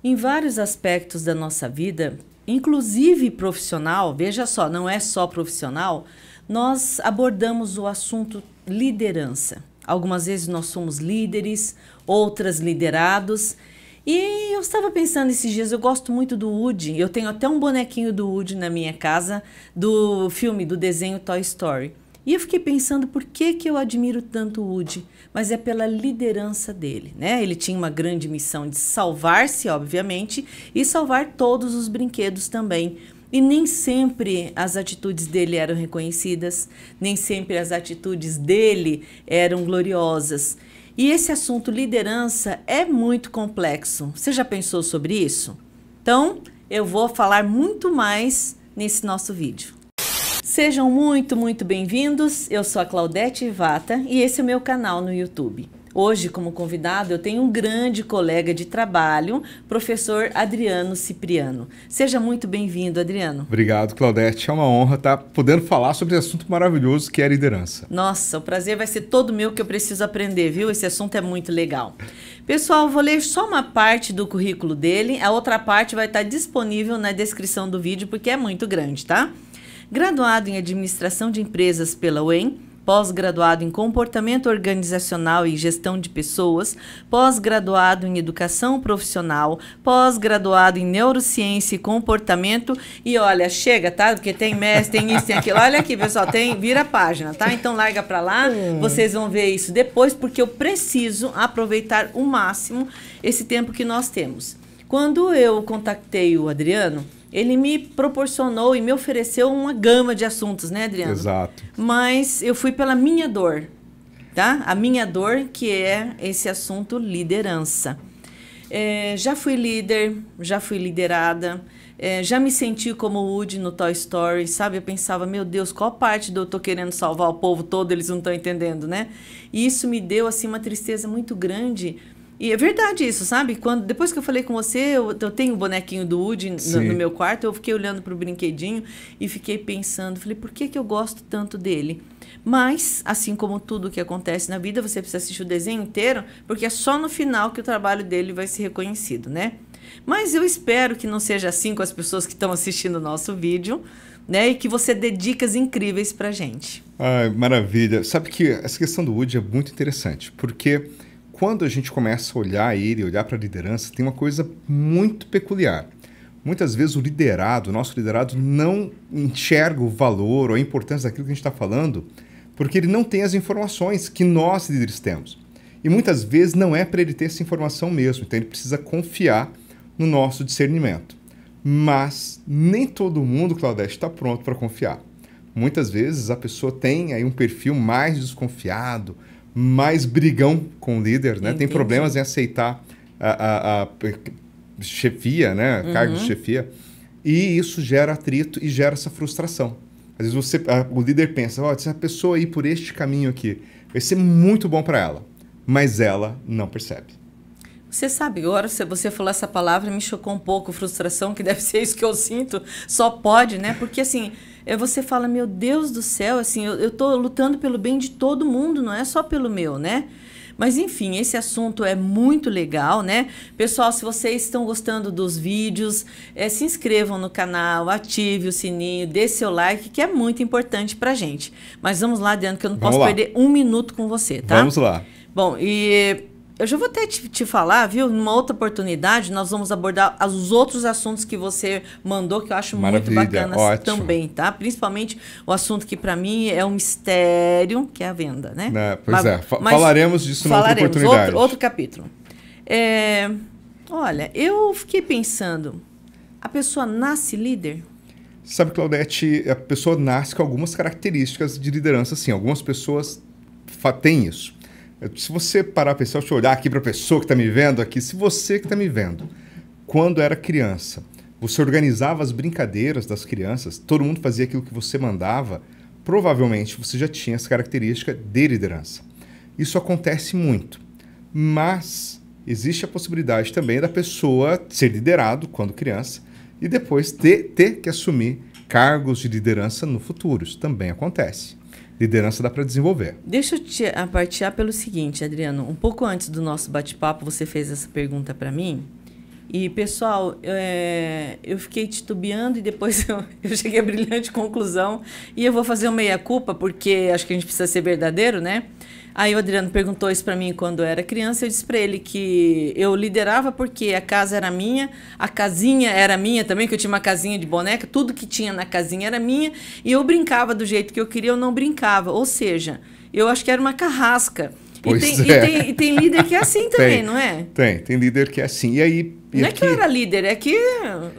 Em vários aspectos da nossa vida, inclusive profissional, veja só, não é só profissional, nós abordamos o assunto liderança. Algumas vezes nós somos líderes, outras liderados. E eu estava pensando esses dias, eu gosto muito do Woody, eu tenho até um bonequinho do Woody na minha casa, do filme, do desenho Toy Story. E eu fiquei pensando por que eu admiro tanto o Woody, mas é pela liderança dele, né? Ele tinha uma grande missão de salvar-se, obviamente, e salvar todos os brinquedos também. E nem sempre as atitudes dele eram reconhecidas, nem sempre as atitudes dele eram gloriosas. E esse assunto liderança é muito complexo. Você já pensou sobre isso? Então, eu vou falar muito mais nesse nosso vídeo. Sejam muito bem-vindos. Eu sou a Claudete Vata e esse é o meu canal no YouTube. Hoje, como convidado, eu tenho um grande colega de trabalho, professor Adriano Cipriano. Seja muito bem-vindo, Adriano. Obrigado, Claudete. É uma honra estar podendo falar sobre esse assunto maravilhoso que é a liderança. Nossa, o prazer vai ser todo meu, que eu preciso aprender, viu? Esse assunto é muito legal. Pessoal, vou ler só uma parte do currículo dele, a outra parte vai estar disponível na descrição do vídeo, porque é muito grande, tá? Graduado em Administração de Empresas pela UEM, pós-graduado em Comportamento Organizacional e Gestão de Pessoas, pós-graduado em Educação Profissional, pós-graduado em Neurociência e Comportamento. E olha, chega, tá? Porque tem mestre, tem isso, tem aquilo. Olha aqui, pessoal, vira a página, tá? Então larga pra lá, vocês vão ver isso depois, porque eu preciso aproveitar o máximo esse tempo que nós temos. Quando eu contactei o Adriano, ele me proporcionou e me ofereceu uma gama de assuntos, né, Adriano? Exato. Mas eu fui pela minha dor, tá? A minha dor, que é esse assunto liderança. Já fui líder, já fui liderada, já me senti como o Woody no Toy Story, sabe? Eu pensava, meu Deus, qual parte do eu tô querendo salvar o povo todo, eles não estão entendendo, né? E isso me deu, assim, uma tristeza muito grande. E é verdade isso, sabe? Depois que eu falei com você, eu tenho o bonequinho do Woody no meu quarto, eu fiquei olhando para o brinquedinho e fiquei pensando, falei, por que eu gosto tanto dele? Mas, assim como tudo que acontece na vida, você precisa assistir o desenho inteiro, porque é só no final que o trabalho dele vai ser reconhecido, né? Mas eu espero que não seja assim com as pessoas que estão assistindo o nosso vídeo, né? E que você dê dicas incríveis pra gente. Ai, maravilha. Sabe que essa questão do Woody é muito interessante, porque quando a gente começa a olhar ele, olhar para a liderança, tem uma coisa muito peculiar. Muitas vezes o nosso liderado, não enxerga o valor ou a importância daquilo que a gente está falando, porque ele não tem as informações que nós líderes temos. E muitas vezes não é para ele ter essa informação mesmo, então ele precisa confiar no nosso discernimento. Mas nem todo mundo, Claudete, está pronto para confiar. Muitas vezes a pessoa tem aí um perfil mais desconfiado, mais brigão com o líder, né? Entendi. Tem problemas em aceitar a chefia, né? Cargo de chefia. E isso gera atrito e gera essa frustração. Às vezes o líder pensa, se a pessoa ir por este caminho aqui, vai ser muito bom para ela. Mas ela não percebe. Você sabe, agora você falou essa palavra, me chocou um pouco, frustração, que deve ser isso que eu sinto, só pode, né? Porque assim, você fala, meu Deus do céu, assim, eu tô lutando pelo bem de todo mundo, não é só pelo meu, né? Mas enfim, esse assunto é muito legal, né? Pessoal, se vocês estão gostando dos vídeos, se inscrevam no canal, ative o sininho, dê seu like, que é muito importante pra gente. Mas vamos lá, Adriano, que eu não posso perder um minuto com você, tá? Vamos lá. Bom, e eu já vou até te falar, viu? Numa outra oportunidade, nós vamos abordar os outros assuntos que você mandou, que eu acho muito bacanas também, tá? Principalmente o assunto que, para mim, é um mistério, que é a venda, né? Falaremos disso numa outra oportunidade. Outro capítulo. Olha, eu fiquei pensando, a pessoa nasce líder? Sabe, Claudete, a pessoa nasce com algumas características de liderança, sim. Algumas pessoas têm isso. Se você parar para pensar, deixa eu olhar aqui para a pessoa que está me vendo aqui. Se você que está me vendo, quando era criança, você organizava as brincadeiras das crianças, todo mundo fazia aquilo que você mandava, provavelmente você já tinha essa característica de liderança. Isso acontece muito, mas existe a possibilidade também da pessoa ser liderado quando criança e depois ter que assumir cargos de liderança no futuro. Isso também acontece. Liderança dá para desenvolver. Deixa eu te partilhar pelo seguinte, Adriano. Um pouco antes do nosso bate-papo, você fez essa pergunta para mim. E, pessoal, eu fiquei titubeando e depois eu cheguei à brilhante conclusão. E eu vou fazer uma meia-culpa, porque acho que a gente precisa ser verdadeiro, né? Aí o Adriano perguntou isso para mim quando eu era criança. Eu disse para ele que eu liderava porque a casa era minha, a casinha era minha também, que eu tinha uma casinha de boneca, tudo que tinha na casinha era minha. E eu brincava do jeito que eu queria, eu não brincava. Ou seja, eu acho que era uma carrasca. E tem líder que é assim também, não é? Tem líder que é assim. E aí... Não é que eu era líder, é que,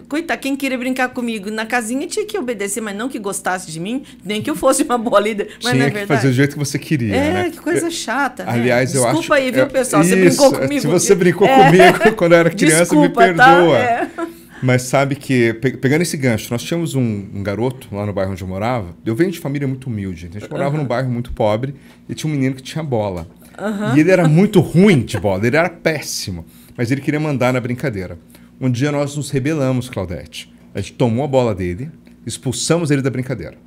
coitado, quem queria brincar comigo na casinha tinha que obedecer, mas não que gostasse de mim, nem que eu fosse uma boa líder. Mas não é verdade. Tinha que fazer do jeito que você queria, né? Que coisa chata, né? Aliás, eu acho... Desculpa aí, viu, pessoal? Você brincou comigo. Se você brincou comigo quando eu era criança, desculpa, me perdoa. Tá? Mas sabe que, pegando esse gancho, nós tínhamos um garoto lá no bairro onde eu morava. Eu venho de família muito humilde. A gente morava num bairro muito pobre e tinha um menino que tinha bola. E ele era muito ruim de bola, ele era péssimo. Mas ele queria mandar na brincadeira. Um dia nós nos rebelamos, Claudete. A gente tomou a bola dele, expulsamos ele da brincadeira.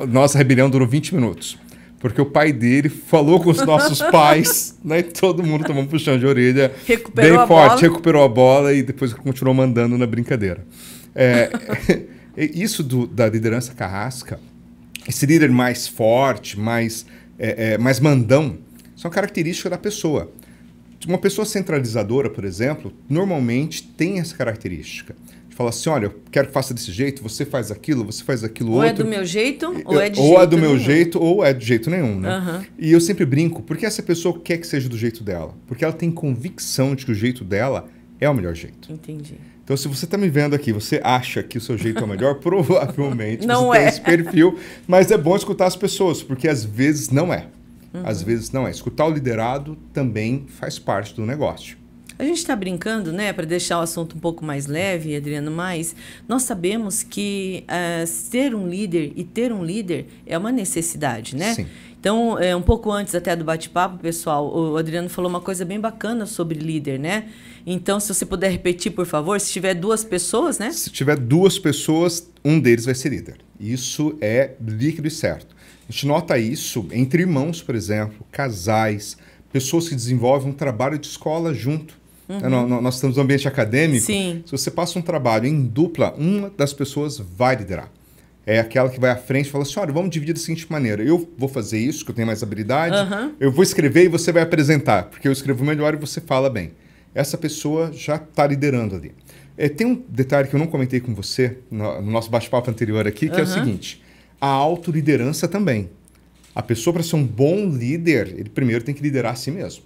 Nossa rebelião durou 20 minutos. Porque o pai dele falou com os nossos pais, né? E todo mundo tomou um puxão de orelha recuperou bem forte, recuperou a bola e depois continuou mandando na brincadeira. Isso da liderança carrasca, esse líder mais forte, mais mandão, são características da pessoa. Uma pessoa centralizadora, por exemplo, normalmente tem essa característica. Fala assim, olha, eu quero que faça desse jeito, você faz aquilo outro. Ou é do meu jeito, ou é de jeito nenhum. Ou é do meu nenhum. jeito, ou é de jeito nenhum, né? E eu sempre brinco, porque essa pessoa quer que seja do jeito dela? Porque ela tem convicção de que o jeito dela é o melhor jeito. Entendi. Então, se você está me vendo aqui, você acha que o seu jeito é o melhor, provavelmente não você tem esse perfil, mas é bom escutar as pessoas, porque às vezes não é. Às vezes não é. Escutar o liderado também faz parte do negócio. A gente está brincando, né, para deixar o assunto um pouco mais leve, Adriano, mas nós sabemos que ser um líder e ter um líder é uma necessidade, né? Sim. Então, um pouco antes até do bate-papo, pessoal, o Adriano falou uma coisa bem bacana sobre líder, né? Então, se você puder repetir, por favor, se tiver 2 pessoas, né? Se tiver 2 pessoas, um deles vai ser líder. Isso é líquido e certo. A gente nota isso entre irmãos, por exemplo, casais, pessoas que desenvolvem um trabalho de escola junto. Nós estamos no ambiente acadêmico. Sim. Se você passa um trabalho em dupla, uma das pessoas vai liderar. É aquela que vai à frente e fala assim, olha, vamos dividir da seguinte maneira. Eu vou fazer isso, que eu tenho mais habilidade. Eu vou escrever e você vai apresentar, porque eu escrevo melhor e você fala bem. Essa pessoa já está liderando ali. Tem um detalhe que eu não comentei com você no nosso bate-papo anterior aqui, que é o seguinte. A autoliderança também. A pessoa, para ser um bom líder, ele primeiro tem que liderar a si mesmo.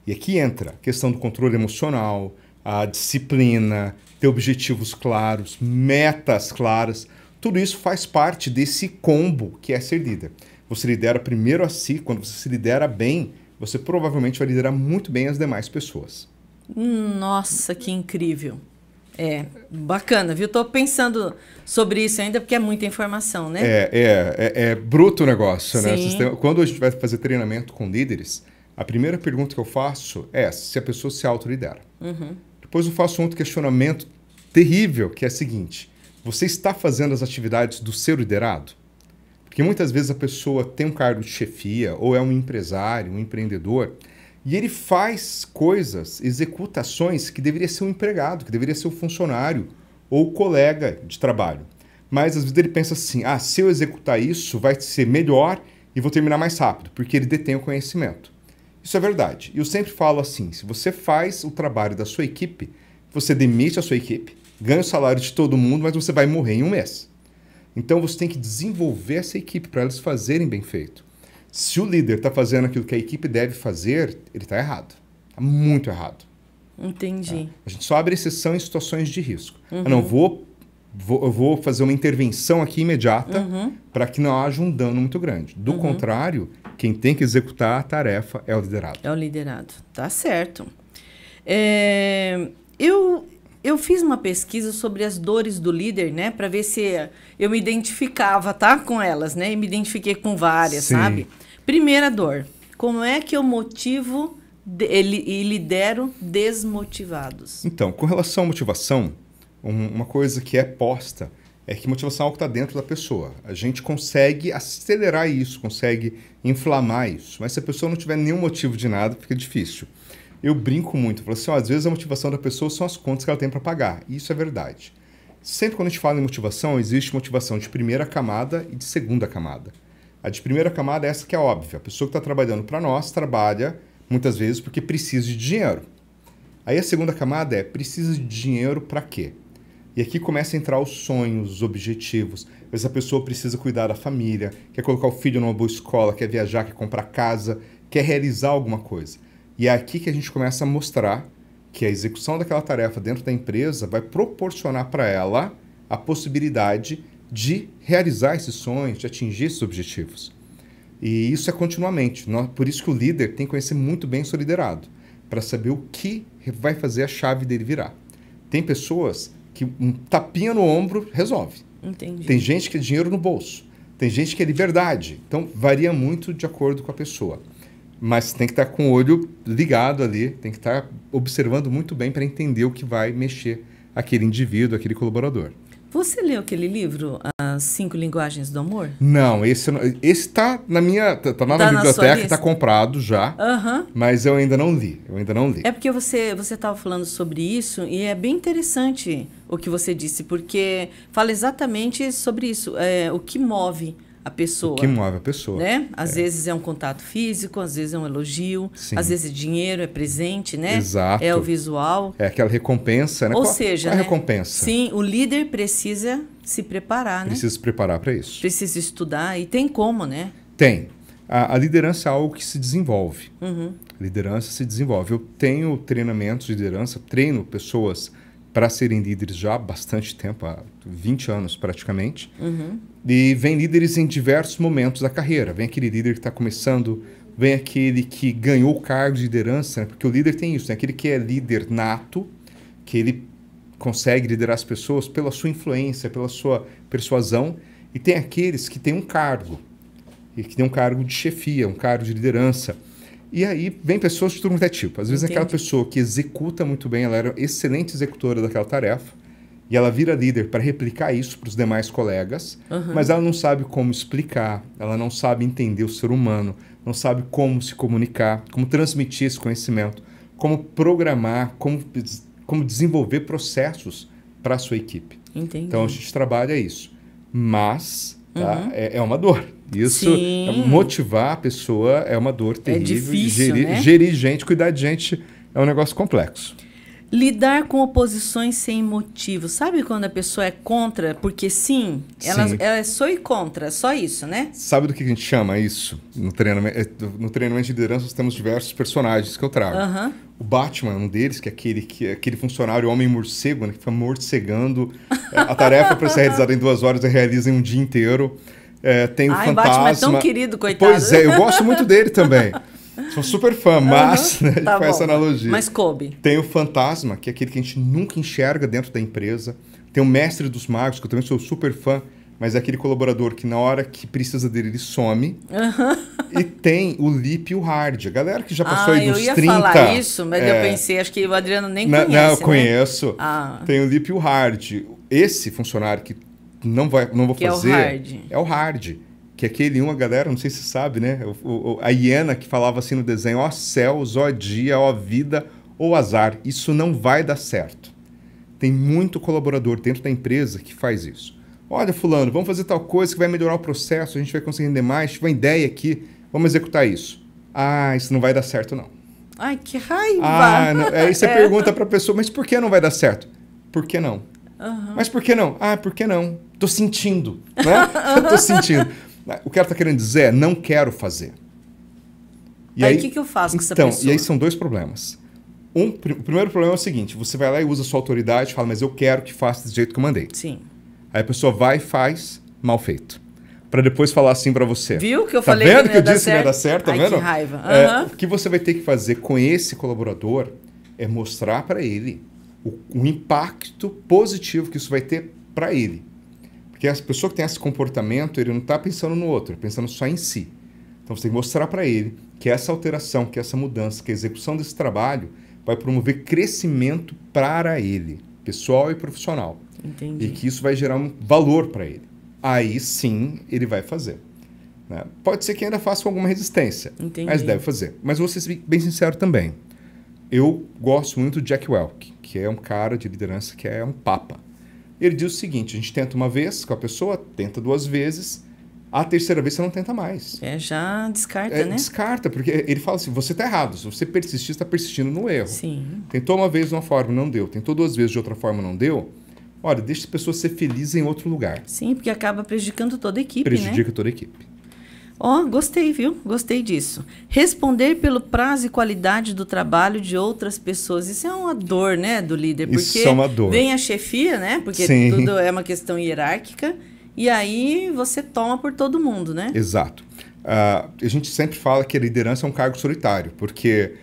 E aqui entra a questão do controle emocional, a disciplina, ter objetivos claros, metas claras. Tudo isso faz parte desse combo que é ser líder. Você lidera primeiro a si. Quando você se lidera bem, você provavelmente vai liderar muito bem as demais pessoas. Nossa, que incrível. Bacana, viu? Estou pensando sobre isso ainda porque é muita informação, né? É bruto o negócio, né? Sim. Quando a gente vai fazer treinamento com líderes, a primeira pergunta que eu faço é se a pessoa se autolidera. Depois eu faço um outro questionamento terrível, que é o seguinte. Você está fazendo as atividades do seu liderado? Porque muitas vezes a pessoa tem um cargo de chefia, ou é um empresário, um empreendedor, e ele faz coisas, executa ações que deveria ser um empregado, que deveria ser um funcionário ou colega de trabalho. Mas às vezes ele pensa assim, se eu executar isso vai ser melhor e vou terminar mais rápido, porque ele detém o conhecimento. Isso é verdade. E eu sempre falo assim, se você faz o trabalho da sua equipe, você demite a sua equipe, ganha o salário de todo mundo, mas você vai morrer em um mês. Então você tem que desenvolver essa equipe para eles fazerem bem feito. Se o líder está fazendo aquilo que a equipe deve fazer, ele está errado. Está muito errado. Entendi. A gente só abre exceção em situações de risco. Eu vou fazer uma intervenção aqui imediata para que não haja um dano muito grande. Do contrário, quem tem que executar a tarefa é o liderado. É o liderado. Tá certo. Eu fiz uma pesquisa sobre as dores do líder, né? Para ver se eu me identificava, tá? Com elas, né? E me identifiquei com várias, Sim. sabe? Primeira dor. Como é que eu motivo e lidero desmotivados? Então, com relação à motivação, uma coisa que é posta é que motivação é algo que está dentro da pessoa. A gente consegue acelerar isso, consegue inflamar isso. Mas se a pessoa não tiver nenhum motivo de nada, fica difícil. Eu brinco muito, falo assim, ó, às vezes a motivação da pessoa são as contas que ela tem para pagar. E isso é verdade. Sempre quando a gente fala em motivação, existe motivação de primeira camada e de segunda camada. A de primeira camada é essa que é óbvia. A pessoa que está trabalhando para nós trabalha muitas vezes porque precisa de dinheiro. Aí a segunda camada é precisa de dinheiro para quê? E aqui começa a entrar os sonhos, os objetivos. Às vezes a pessoa precisa cuidar da família, quer colocar o filho numa boa escola, quer viajar, quer comprar casa, quer realizar alguma coisa. E é aqui que a gente começa a mostrar que a execução daquela tarefa dentro da empresa vai proporcionar para ela a possibilidade de realizar esses sonhos, de atingir esses objetivos. E isso é continuamente. Por isso que o líder tem que conhecer muito bem o seu liderado, para saber o que vai fazer a chave dele virar. Tem pessoas que um tapinha no ombro resolve. Entendi. Tem gente que é dinheiro no bolso. Tem gente que é liberdade. Então, varia muito de acordo com a pessoa. Mas tem que estar com o olho ligado ali, tem que estar observando muito bem para entender o que vai mexer aquele indivíduo, aquele colaborador. Você leu aquele livro, As 5 Linguagens do Amor? Não, esse está na minha, tá lá na biblioteca, está comprado já, mas eu ainda não li, É porque você estava falando sobre isso e é bem interessante o que você disse, porque fala exatamente sobre isso, o que move a pessoa. O que move a pessoa. Né? Às vezes é um contato físico, às vezes é um elogio, Sim. às vezes é dinheiro, é presente, né? Exato. É o visual. É aquela recompensa, né? Ou qual seja, é a né? recompensa? Sim, o líder precisa se preparar, né? Precisa se preparar para isso. Precisa estudar e tem como, né? Tem. A liderança é algo que se desenvolve. A liderança se desenvolve. Eu tenho treinamentos de liderança, treino pessoas para serem líderes já há bastante tempo, há 20 anos praticamente. E vem líderes em diversos momentos da carreira. Vem aquele líder que está começando, vem aquele que ganhou o cargo de liderança, né? Porque o líder tem isso, né? Aquele que é líder nato, que ele consegue liderar as pessoas pela sua influência, pela sua persuasão, e tem aqueles que têm um cargo, e que tem um cargo de chefia, um cargo de liderança. E aí vem pessoas de todo mundo é tipo. Às vezes é aquela pessoa que executa muito bem, ela era excelente executora daquela tarefa, e ela vira líder para replicar isso para os demais colegas, mas ela não sabe como explicar, ela não sabe entender o ser humano, não sabe como se comunicar, como transmitir esse conhecimento, como programar, como desenvolver processos para a sua equipe. Entendi. Então a gente trabalha isso. Mas tá, é uma dor. Isso, motivar a pessoa é uma dor terrível. É difícil, né? Gerir gente, cuidar de gente é um negócio complexo. Lidar com oposições sem motivo. Sabe quando a pessoa é contra? Porque sim, ela é só e contra, só isso, né? Sabe do que a gente chama isso? No treinamento de liderança, nós temos diversos personagens que eu trago. O Batman é um deles, que é aquele funcionário homem-morcego, né, que fica morcegando. A tarefa para ser realizada em 2 horas, ele realiza em um dia inteiro. Tem o Fantasma. Batman é tão querido, coitado. Pois é, eu gosto muito dele também. Sou super fã, mas né, tá faz essa analogia. Mas coube. Tem o Fantasma, que é aquele que a gente nunca enxerga dentro da empresa. Tem o Mestre dos Magos, que eu também sou super fã, mas é aquele colaborador que na hora que precisa dele, ele some. E tem o Lip e o Hard. A galera que já passou aí dos 30... Eu ia falar isso, mas eu pensei, acho que o Adriano nem conhece, Não, eu conheço. Né? Tem o Lip e o Hard. Esse funcionário que não vou que fazer... É o Hard. Que aquele a galera, não sei se sabe, né? A hiena que falava assim no desenho, ó céus, ó dia, ó vida, ou azar. Isso não vai dar certo. Tem muito colaborador dentro da empresa que faz isso. Olha, fulano, vamos fazer tal coisa que vai melhorar o processo, a gente vai conseguir render mais, tive uma ideia aqui, vamos executar isso. Ah, isso não vai dar certo, não. Ai, que raiva! Não. Aí você pergunta para a pessoa, mas por que não vai dar certo? Por que não? Mas por que não? Por que não? Tô sentindo, né? Tô sentindo. O que ela está querendo dizer é, não quero fazer. E aí, o que eu faço com essa pessoa? E aí são 2 problemas. O primeiro problema é o seguinte, você vai lá e usa a sua autoridade e fala, mas eu quero que faça desse jeito que eu mandei. Sim. Aí a pessoa vai e faz mal feito. Para depois falar assim para você. Viu que eu falei que eu disse que não ia dar certo? Tá vendo? Que raiva. O que você vai ter que fazer com esse colaborador é mostrar para ele o impacto positivo que isso vai ter para ele. Porque a pessoa que tem esse comportamento, ele não está pensando no outro, ele pensando só em si. Então você tem que mostrar para ele que essa alteração, que essa mudança, que a execução desse trabalho vai promover crescimento para ele, pessoal e profissional. Entendi. E que isso vai gerar um valor para ele. Aí sim ele vai fazer. Né? Pode ser que ainda faça com alguma resistência, Entendi. mas deve fazer. Mas vou ser bem sincero também. Eu gosto muito do Jack Welch, que é um cara de liderança que é um papa. Ele diz o seguinte, a gente tenta uma vez com a pessoa, tenta 2 vezes, a terceira vez você não tenta mais. Já descarta, né? Descarta, porque ele fala assim, você está errado, se você persistir, você está persistindo no erro. Sim. Tentou uma vez de uma forma, não deu. Tentou 2 vezes de outra forma, não deu. Olha, deixa as pessoas ser felizes em outro lugar. Sim, porque acaba prejudicando toda a equipe, Prejudica né? toda a equipe. Gostei, viu? Gostei disso. Responder pelo prazo e qualidade do trabalho de outras pessoas. Isso é uma dor, né, do líder. Porque Isso é uma dor. vem a chefia, né? Porque Sim. tudo é uma questão hierárquica. E aí você toma por todo mundo, né? Exato. A gente sempre fala que a liderança é um cargo solitário, porque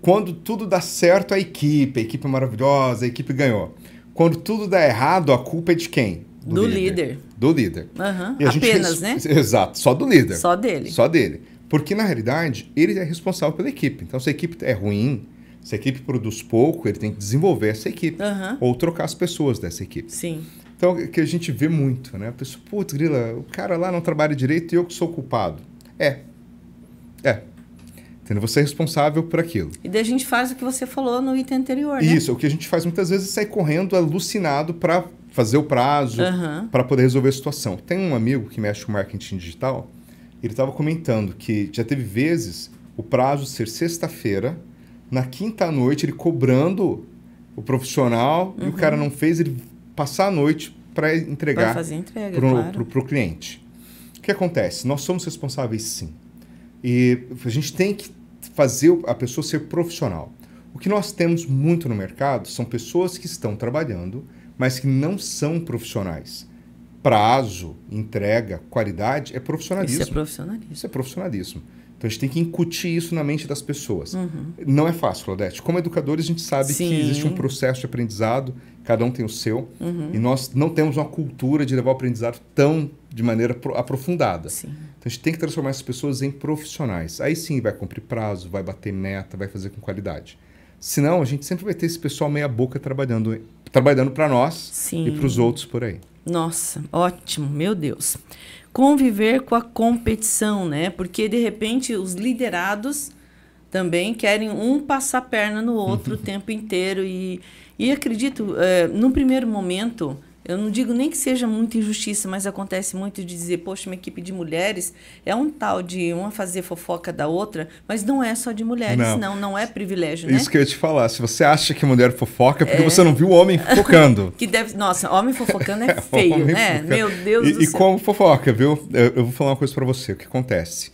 quando tudo dá certo, a equipe é maravilhosa, a equipe ganhou. Quando tudo dá errado, a culpa é de quem? Do líder. Do líder. Uhum. E a gente Apenas, né? Exato, só do líder. Só dele. Só dele. Porque, na realidade, ele é responsável pela equipe. Então, se a equipe é ruim, se a equipe produz pouco, ele tem que desenvolver essa equipe. Uhum. Ou trocar as pessoas dessa equipe. Sim. Então, que a gente vê muito, né? A pessoa, putz, grila, o cara lá não trabalha direito e eu que sou culpado. Entendeu? Você é responsável por aquilo. E daí a gente faz o que você falou no item anterior, né? Isso, o que a gente faz muitas vezes é sair correndo alucinado para fazer o prazo, para poder resolver a situação. Tem um amigo que mexe com marketing digital, ele estava comentando que já teve vezes o prazo ser sexta-feira, na quinta noite ele cobrando o profissional e o cara não fez, ele passar a noite para entregar para o cliente. O que acontece? Nós somos responsáveis sim. E a gente tem que fazer a pessoa ser profissional. O que nós temos muito no mercado são pessoas que estão trabalhando, mas que não são profissionais. Prazo, entrega, qualidade é profissionalismo. Isso é profissionalismo. Isso é profissionalismo. Então a gente tem que incutir isso na mente das pessoas. Não é fácil, Claudete. Como educadores, a gente sabe que existe um processo de aprendizado, cada um tem o seu, e nós não temos uma cultura de levar o aprendizado de maneira aprofundada. Sim. Então a gente tem que transformar essas pessoas em profissionais. Aí sim vai cumprir prazo, vai bater meta, vai fazer com qualidade. Senão, a gente sempre vai ter esse pessoal meia boca trabalhando para nós e para os outros por aí. Nossa, ótimo, meu Deus. Conviver com a competição, né? Porque, de repente, os liderados também querem um passar a perna no outro o tempo inteiro. E acredito, num primeiro momento, eu não digo nem que seja muita injustiça, mas acontece muito de dizer, poxa, uma equipe de mulheres é um tal de uma fazer fofoca da outra, mas não é só de mulheres, não é privilégio, né? Isso que eu ia te falar, se você acha que mulher fofoca, é porque você não viu o homem fofocando. Nossa, homem fofocando é feio, né? Fofoca. Meu Deus do céu. E como fofoca, viu? Eu vou falar uma coisa para você, o que acontece?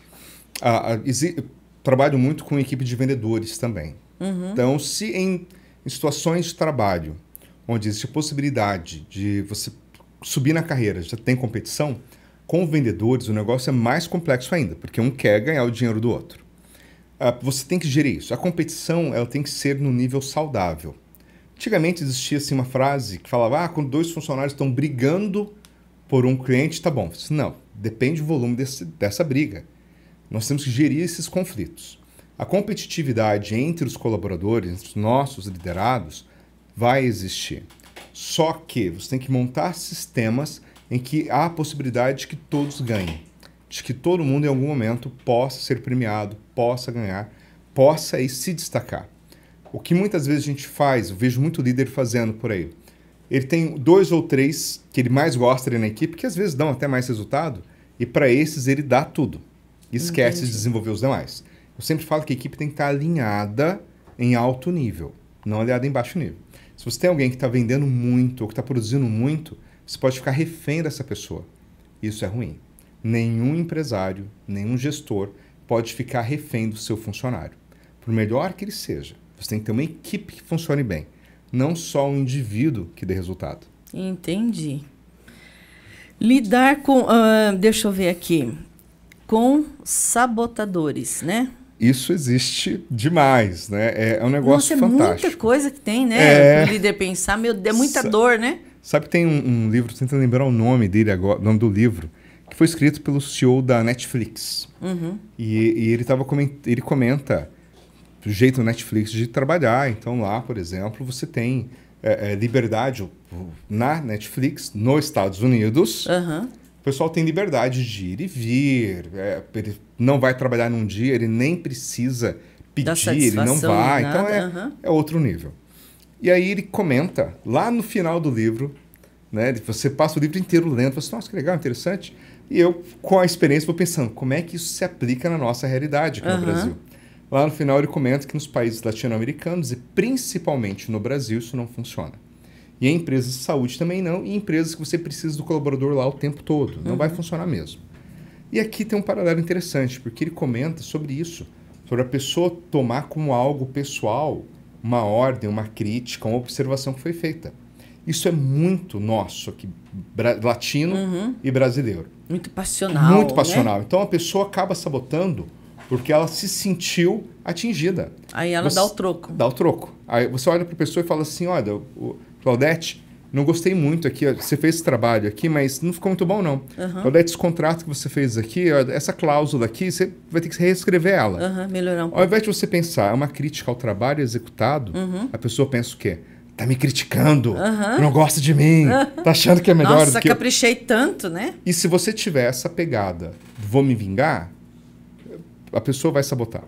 Trabalho muito com equipe de vendedores também. Então, se em situações de trabalho onde existe a possibilidade de você subir na carreira, já tem competição, com vendedores o negócio é mais complexo ainda, porque um quer ganhar o dinheiro do outro. Você tem que gerir isso. A competição ela tem que ser no nível saudável. Antigamente existia assim, uma frase que falava, quando 2 funcionários estão brigando por um cliente, tá bom. Não, depende do volume dessa briga. Nós temos que gerir esses conflitos. A competitividade entre os colaboradores, entre os nossos liderados, vai existir. Só que você tem que montar sistemas em que há a possibilidade de que todos ganhem. De que todo mundo em algum momento possa ser premiado, possa ganhar, possa aí se destacar. O que muitas vezes a gente faz, eu vejo muito líder fazendo por aí. Ele tem 2 ou 3 que ele mais gosta ali na equipe, que às vezes dão até mais resultado, e para esses ele dá tudo. Esquece de desenvolver os demais. Eu sempre falo que a equipe tem que estar alinhada em alto nível, não alinhada em baixo nível. Se você tem alguém que está vendendo muito ou que está produzindo muito, você pode ficar refém dessa pessoa. Isso é ruim. Nenhum empresário, nenhum gestor pode ficar refém do seu funcionário. Por melhor que ele seja, você tem que ter uma equipe que funcione bem, não só um indivíduo que dê resultado. Entendi. Lidar com, deixa eu ver aqui, com sabotadores, né? Isso existe demais, né? É um negócio fantástico. É muita coisa que tem, né? Para o líder pensar, meu Deus, é muita dor, né? Sabe que tem um livro, tentando lembrar o nome dele agora, o nome do livro, que foi escrito pelo CEO da Netflix. E ele comenta do jeito da Netflix de trabalhar. Então lá, por exemplo, você tem liberdade na Netflix, nos Estados Unidos. O pessoal tem liberdade de ir e vir, ele não vai trabalhar num dia, ele nem precisa pedir, ele não vai. Então Aham. é outro nível. E aí ele comenta, lá no final do livro, né, você passa o livro inteiro lendo, você fala, nossa, que legal, interessante. E eu, com a experiência, vou pensando, como é que isso se aplica na nossa realidade aqui no Brasil? Lá no final ele comenta que nos países latino-americanos e principalmente no Brasil isso não funciona. E em empresas de saúde também não, e em empresas que você precisa do colaborador lá o tempo todo. Não vai funcionar mesmo. E aqui tem um paralelo interessante, porque ele comenta sobre isso, sobre a pessoa tomar como algo pessoal uma ordem, uma crítica, uma observação que foi feita. Isso é muito nosso aqui, latino e brasileiro. Muito passional. Muito passional. Né? Então a pessoa acaba sabotando porque ela se sentiu atingida. Aí ela dá o troco. Dá o troco. Aí você olha para a pessoa e fala assim, olha, Claudete, não gostei muito aqui, você fez esse trabalho aqui, mas não ficou muito bom não. Claudete, esse contrato que você fez aqui, essa cláusula aqui, você vai ter que reescrever ela. Melhorar um pouco. Ao invés de você pensar, é uma crítica ao trabalho executado, a pessoa pensa o quê? Tá me criticando, não gosta de mim, tá achando que é melhor do que... Nossa, caprichei tanto, né? E se você tiver essa pegada, vou me vingar, a pessoa vai sabotar.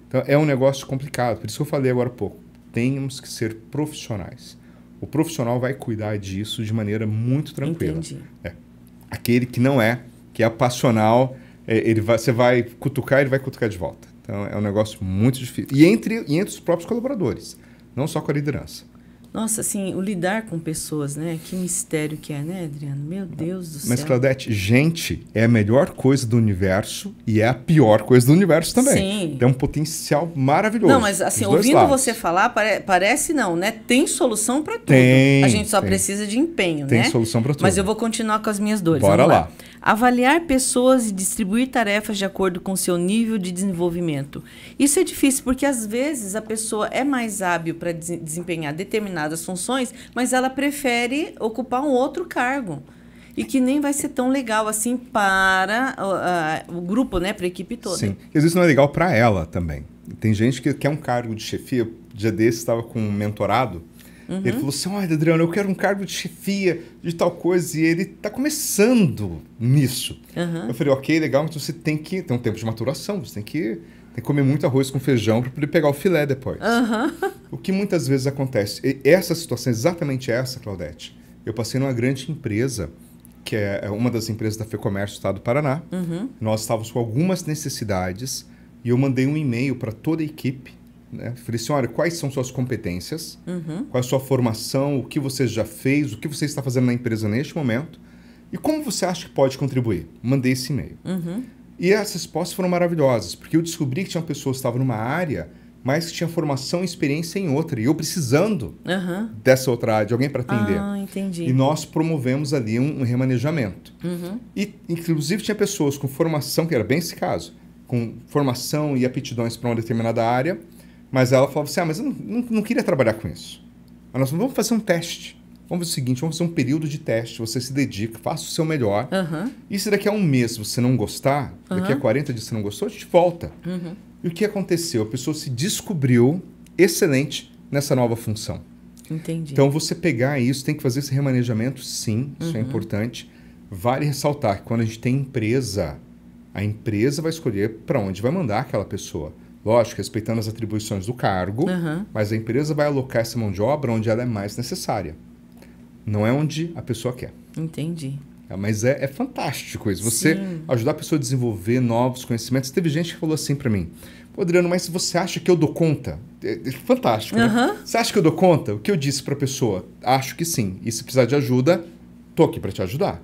Então, é um negócio complicado. Por isso que eu falei agora há pouco. Temos que ser profissionais. O profissional vai cuidar disso de maneira muito tranquila. Entendi. Aquele que não é, que é passional, você vai cutucar, ele vai cutucar de volta. Então, é um negócio muito difícil. E entre os próprios colaboradores, não só com a liderança. Nossa, assim, o lidar com pessoas, né? Que mistério que é, né, Adriano? Meu Deus do céu. Mas, Claudete, gente é a melhor coisa do universo e é a pior coisa do universo também. Sim. Tem um potencial maravilhoso. Não, mas assim, ouvindo você falar, parece não, né? Tem solução para tudo. A gente só precisa de empenho, né? Tem solução para tudo. Mas eu vou continuar com as minhas dores. Bora lá. Avaliar pessoas e distribuir tarefas de acordo com seu nível de desenvolvimento. Isso é difícil, porque às vezes a pessoa é mais hábil para desempenhar determinadas funções, mas ela prefere ocupar um outro cargo. E que nem vai ser tão legal assim para o grupo, né? Para a equipe toda. Sim. E às vezes não é legal para ela também. Tem gente que quer um cargo de chefia. Dia desse estava com um mentorado. Ele falou assim, olha, Adriano, eu quero um cargo de chefia de tal coisa. E ele está começando nisso. Eu falei, ok, legal, mas você tem que ter um tempo de maturação. Você tem que comer muito arroz com feijão para poder pegar o filé depois. O que muitas vezes acontece. E essa situação, exatamente essa, Claudete. Eu passei numa grande empresa, que é uma das empresas da FEComércio do Estado do Paraná. Nós estávamos com algumas necessidades e eu mandei um e-mail para toda a equipe. Né? Falei assim, olha, quais são suas competências, qual é a sua formação, o que você já fez, o que você está fazendo na empresa neste momento e como você acha que pode contribuir. Mandei esse e-mail. E as respostas foram maravilhosas, porque eu descobri que tinha pessoas que estavam numa área, mas que tinha formação e experiência em outra, e eu precisando dessa outra área, de alguém para atender. Entendi. E nós promovemos ali um remanejamento. E, inclusive, tinha pessoas com formação, que era bem esse caso, com formação e aptidões para uma determinada área, mas ela falava assim, mas eu não queria trabalhar com isso. Mas nós vamos fazer um teste. Vamos fazer o seguinte, vamos fazer um período de teste, você se dedica, faça o seu melhor. E se daqui a um mês você não gostar, daqui a 40 dias você não gostou, a gente volta. E o que aconteceu? A pessoa se descobriu excelente nessa nova função. Entendi. Então, você pegar isso, tem que fazer esse remanejamento, sim, isso é importante. Vale ressaltar que quando a gente tem empresa, a empresa vai escolher para onde vai mandar aquela pessoa. Lógico, respeitando as atribuições do cargo, mas a empresa vai alocar essa mão de obra onde ela é mais necessária. Não é onde a pessoa quer. Entendi. Mas é fantástico isso. Você ajudar a pessoa a desenvolver novos conhecimentos. Teve gente que falou assim para mim, pô, Adriano, mas você acha que eu dou conta? É fantástico, né? Você acha que eu dou conta? O que eu disse para a pessoa? Acho que sim. E se precisar de ajuda, tô aqui para te ajudar.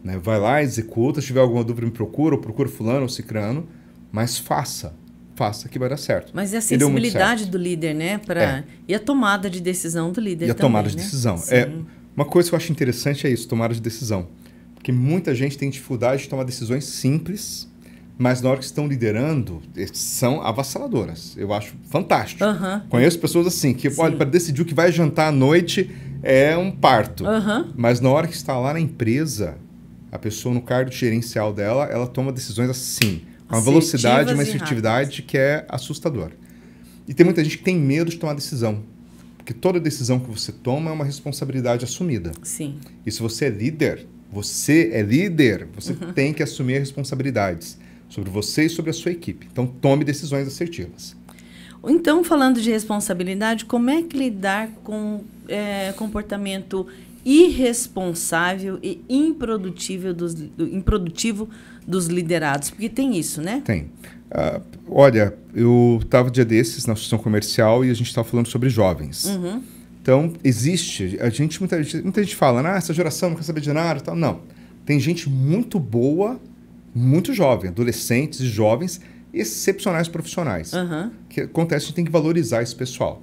Né? Vai lá, executa. Se tiver alguma dúvida, me procura. Ou procura fulano ou cicrano. Mas faça que vai dar certo. Mas é a sensibilidade do líder, né? E a tomada de decisão do líder também, a tomada de né? decisão. Uma coisa que eu acho interessante é isso, tomada de decisão. Porque muita gente tem dificuldade de tomar decisões simples, mas na hora que estão liderando, são avassaladoras. Eu acho fantástico. Conheço pessoas assim, que olha, para decidir o que vai jantar à noite é um parto. Mas na hora que está lá na empresa, a pessoa no cargo gerencial dela, ela toma decisões assim, com uma velocidade, uma assertividade que é assustadora. E tem muita gente que tem medo de tomar decisão. Porque toda decisão que você toma é uma responsabilidade assumida. Sim. E se você é líder, você tem que assumir as responsabilidades sobre você e sobre a sua equipe. Então, tome decisões assertivas. Então, falando de responsabilidade, como é que lidar com comportamento irresponsável e improdutivo dos liderados? Porque tem isso, né? Tem. Olha, eu estava dia desses na associação comercial e a gente estava falando sobre jovens. Uhum. Então, existe... Muita gente fala, essa geração não quer saber de nada e tal. Não. Tem gente muito boa, muito jovem, adolescentes e jovens, excepcionais profissionais. Uhum. Que acontece, a gente tem que valorizar esse pessoal.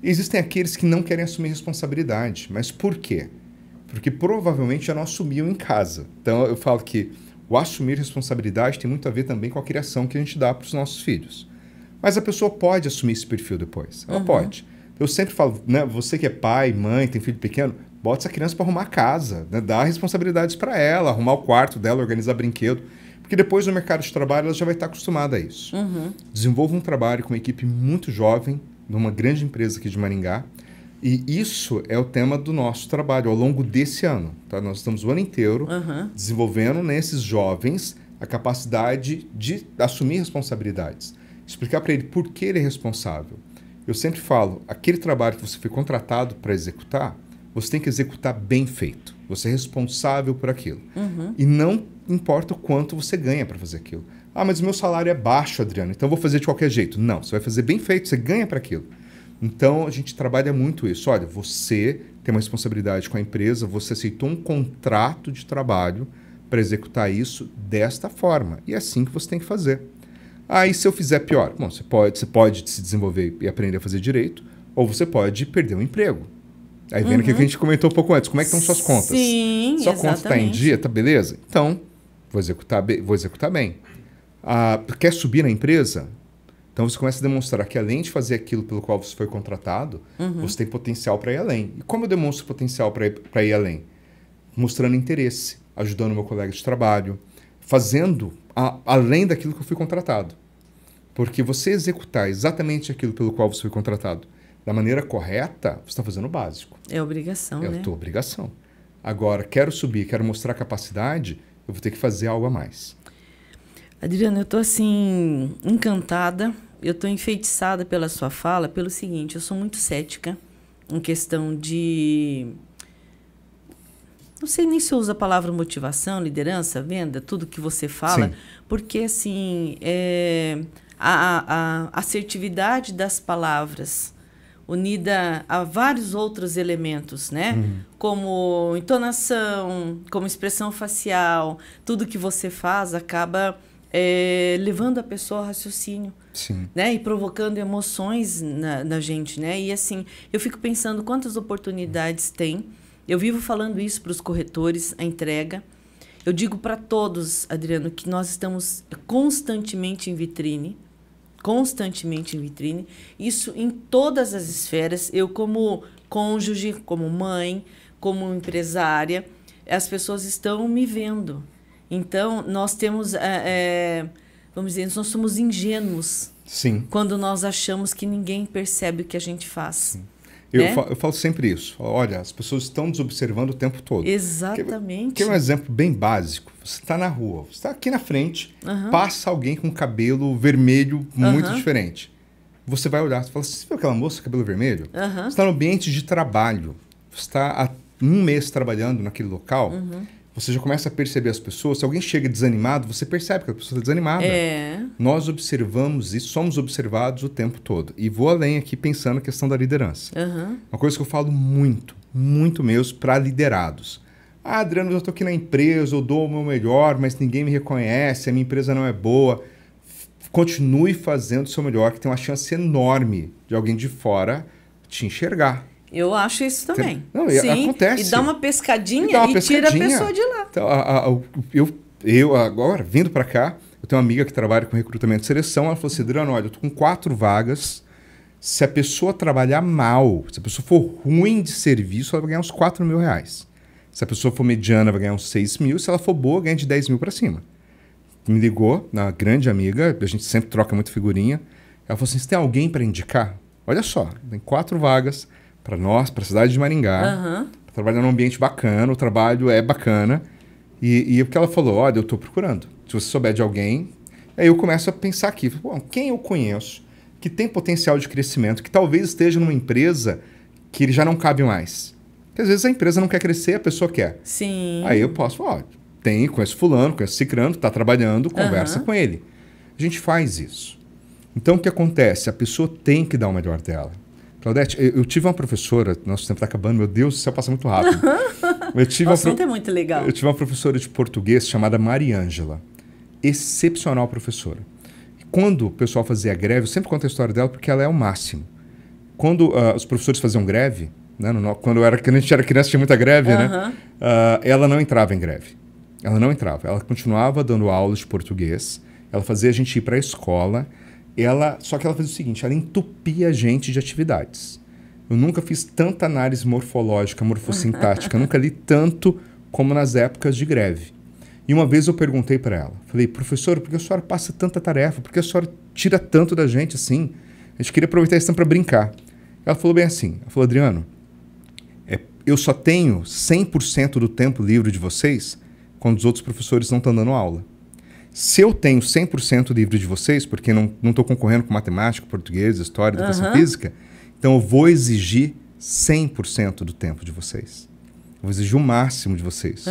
E existem aqueles que não querem assumir responsabilidade. Mas por quê? Porque provavelmente já não assumiam em casa. Então, eu falo que o assumir responsabilidade tem muito a ver também com a criação que a gente dá para os nossos filhos. Mas a pessoa pode assumir esse perfil depois. Ela pode. Eu sempre falo, né, você que é pai, mãe, tem filho pequeno, bota essa criança para arrumar a casa, né, dá responsabilidades para ela, arrumar o quarto dela, organizar brinquedo. Porque depois no mercado de trabalho ela já vai estar acostumada a isso. Desenvolva um trabalho com uma equipe muito jovem, numa grande empresa aqui de Maringá. E isso é o tema do nosso trabalho ao longo desse ano. Tá? Nós estamos o ano inteiro desenvolvendo nesses jovens a capacidade de assumir responsabilidades. Explicar para ele por que ele é responsável. Eu sempre falo, aquele trabalho que você foi contratado para executar, você tem que executar bem feito. Você é responsável por aquilo. E não importa o quanto você ganha para fazer aquilo. Mas o meu salário é baixo, Adriano, então eu vou fazer de qualquer jeito. Não, você vai fazer bem feito, você ganha para aquilo. Então, a gente trabalha muito isso. Olha, você tem uma responsabilidade com a empresa, você aceitou um contrato de trabalho para executar isso desta forma. E é assim que você tem que fazer. Aí, se eu fizer pior, bom, você pode se desenvolver e aprender a fazer direito, ou você pode perder o emprego. Aí vem aquilo que a gente comentou um pouco antes. Como é que estão suas contas? Sim, Sua conta está em dia, tá beleza? Então, vou executar bem. Quer subir na empresa? Então, você começa a demonstrar que, além de fazer aquilo pelo qual você foi contratado, você tem potencial para ir além. E como eu demonstro potencial para ir além? Mostrando interesse, ajudando o meu colega de trabalho, fazendo além daquilo que eu fui contratado. Porque você executar exatamente aquilo pelo qual você foi contratado da maneira correta, você está fazendo o básico. É obrigação, né? É a tua obrigação. Agora, quero subir, quero mostrar capacidade, eu vou ter que fazer algo a mais. Adriano, eu estou assim, encantada, eu estou enfeitiçada pela sua fala, pelo seguinte, eu sou muito cética em questão de... Não sei nem se eu uso a palavra motivação, liderança, venda, tudo que você fala, porque assim, a assertividade das palavras unida a vários outros elementos, né? Como entonação, como expressão facial, tudo que você faz acaba levando a pessoa ao raciocínio, né? E provocando emoções na gente, né? E assim, eu fico pensando quantas oportunidades tem. Eu vivo falando isso para os corretores, a entrega. Eu digo para todos, Adriano, que nós estamos constantemente em vitrine. Isso em todas as esferas. Eu como cônjuge, como mãe, como empresária, as pessoas estão me vendo. Então, nós temos, vamos dizer, nós somos ingênuos quando nós achamos que ninguém percebe o que a gente faz. Eu falo sempre isso. Olha, as pessoas estão nos observando o tempo todo. Exatamente. Quer um exemplo bem básico? Você está na rua, você está aqui na frente, passa alguém com cabelo vermelho muito diferente. Você vai olhar e fala, você viu aquela moça com cabelo vermelho? Você está no ambiente de trabalho. Você está há um mês trabalhando naquele local. Você já começa a perceber as pessoas. Se alguém chega desanimado, você percebe que a pessoa está desanimada. Nós observamos isso, somos observados o tempo todo. E vou além aqui pensando na questão da liderança. Uma coisa que eu falo muito mesmo para liderados. Adriano, eu estou aqui na empresa, eu dou o meu melhor, mas ninguém me reconhece, a minha empresa não é boa. Continue fazendo o seu melhor, que tem uma chance enorme de alguém de fora te enxergar. Eu acho isso também. Não, acontece. E dá uma pescadinha e tira a pessoa de lá. Então, eu agora, vindo para cá, eu tenho uma amiga que trabalha com recrutamento e seleção, ela falou assim, Adriano, olha, eu tô com 4 vagas, se a pessoa trabalhar mal, se a pessoa for ruim de serviço, ela vai ganhar uns R$4.000. Se a pessoa for mediana, vai ganhar uns 6 mil, se ela for boa, ganha de 10 mil para cima. Me ligou, uma grande amiga, a gente sempre troca muito figurinha, ela falou assim, você tem alguém para indicar? Olha só, tem 4 vagas, para nós, para a cidade de Maringá, para trabalhar num ambiente bacana, o trabalho é bacana. E o que ela falou, olha, eu estou procurando. Se você souber de alguém... Aí eu começo a pensar aqui, bom, quem eu conheço que tem potencial de crescimento, que talvez esteja numa empresa que ele já não cabe mais. Porque às vezes a empresa não quer crescer, a pessoa quer. Sim. Aí eu posso falar, conheço fulano, conheço cicrano, está trabalhando, conversa com ele. A gente faz isso. Então o que acontece? A pessoa tem que dar o melhor dela. Claudete, eu tive uma professora, nosso tempo está acabando, meu Deus, o céu passa muito rápido. O assunto é muito legal. Eu tive uma professora de português chamada Mariângela. Excepcional professora. Quando o pessoal fazia greve, eu sempre conto a história dela porque ela é o máximo. Quando os professores faziam greve, né, quando a gente era criança tinha muita greve, né? Ela não entrava em greve. Ela não entrava. Ela continuava dando aulas de português, ela fazia a gente ir para a escola, só que ela fazia o seguinte, ela entupia a gente de atividades. Eu nunca fiz tanta análise morfológica, morfossintática, nunca li tanto como nas épocas de greve. E uma vez eu perguntei para ela, falei, professora, por que a senhora passa tanta tarefa? Por que a senhora tira tanto da gente assim? A gente queria aproveitar esse tempo para brincar. Ela falou bem assim, ela falou, Adriano, eu só tenho 100% do tempo livre de vocês quando os outros professores não estão dando aula. Se eu tenho 100% livre de vocês, porque não estou concorrendo com matemática, português, história, educação física, então eu vou exigir 100% do tempo de vocês. Eu vou exigir o máximo de vocês.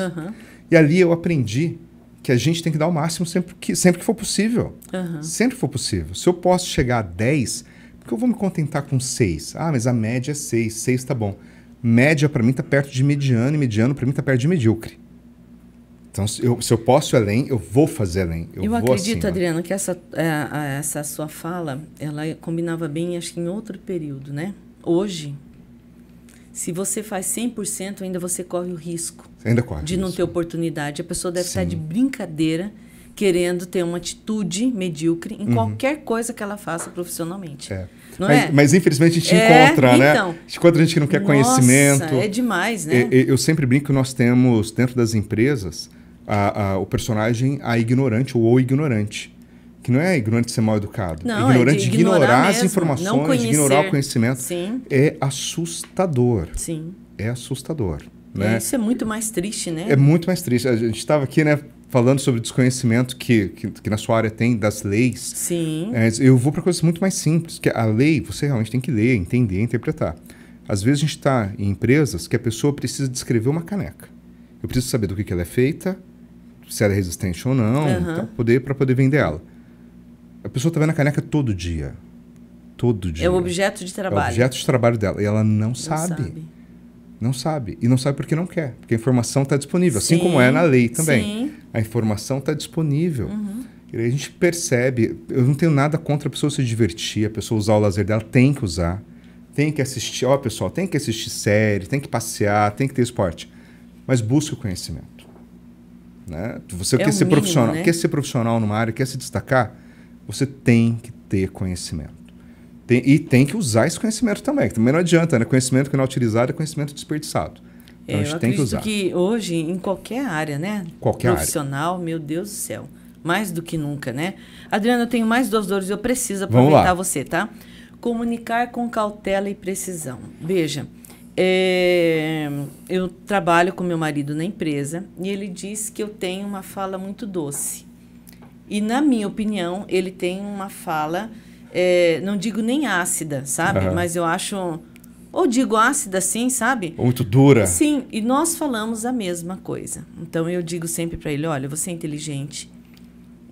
E ali eu aprendi que a gente tem que dar o máximo sempre que for possível. Sempre que for possível. Se eu posso chegar a 10, porque eu vou me contentar com 6? Ah, mas a média é 6. 6 tá bom. Média para mim está perto de mediano e mediano para mim está perto de medíocre. Então, se eu posso ir além, eu vou fazer além. Eu vou acredito, acima. Adriano, que essa sua fala, ela combinava bem, acho que em outro período, né? Hoje, se você faz 100%, ainda você corre o risco de não ter oportunidade. A pessoa deve estar de brincadeira, querendo ter uma atitude medíocre em qualquer coisa que ela faça profissionalmente. Mas infelizmente a gente encontra, né? Então, A gente encontra gente que não quer conhecimento. É demais, né? Eu sempre brinco que nós temos, dentro das empresas, o personagem a ignorante ou o ignorante. Que não é ignorante de ser mal educado. Não, ignorante de ignorar as mesmo, informações, de ignorar o conhecimento. Sim. É assustador. Sim. É assustador. Né? Isso é muito mais triste, né? É muito mais triste. A gente estava aqui, né, falando sobre o desconhecimento que na sua área tem das leis. Sim. Eu vou para coisas muito mais simples, que a lei você realmente tem que ler, entender, interpretar. Às vezes a gente está em empresas que a pessoa precisa descrever uma caneca. Eu preciso saber do que ela é feita, se ela é resistente ou não, então, para poder vender ela. A pessoa está vendo a caneca todo dia. Todo dia. É o objeto de trabalho. É o objeto de trabalho dela. E ela não sabe. Não sabe. E não sabe porque não quer. Porque a informação está disponível. Assim como é na lei também. Sim. A informação está disponível. E aí a gente percebe... Eu não tenho nada contra a pessoa se divertir, a pessoa usar o lazer dela. Tem que usar. Tem que assistir... pessoal, tem que assistir série, tem que passear, tem que ter esporte. Mas busque o conhecimento. Né? Você quer ser profissional, né? Quer ser profissional numa área, quer se destacar, você tem que ter conhecimento. E tem que usar esse conhecimento também. Também não adianta, né? Conhecimento que não é utilizado é conhecimento desperdiçado. Então a gente tem que usar. Eu acredito que hoje, em qualquer área, né? Qualquer profissional, área. Meu Deus do céu. Mais do que nunca, né? Adriana, eu tenho mais 2 dores, eu preciso aproveitar você, tá? Comunicar com cautela e precisão. Veja, eu trabalho com meu marido na empresa e ele diz que eu tenho uma fala muito doce. E, na minha opinião, ele tem uma fala, não digo nem ácida, sabe? Mas eu acho... Ou digo ácida, sim, sabe? Ou muito dura. Sim, e nós falamos a mesma coisa. Então, eu digo sempre para ele, olha, você é inteligente.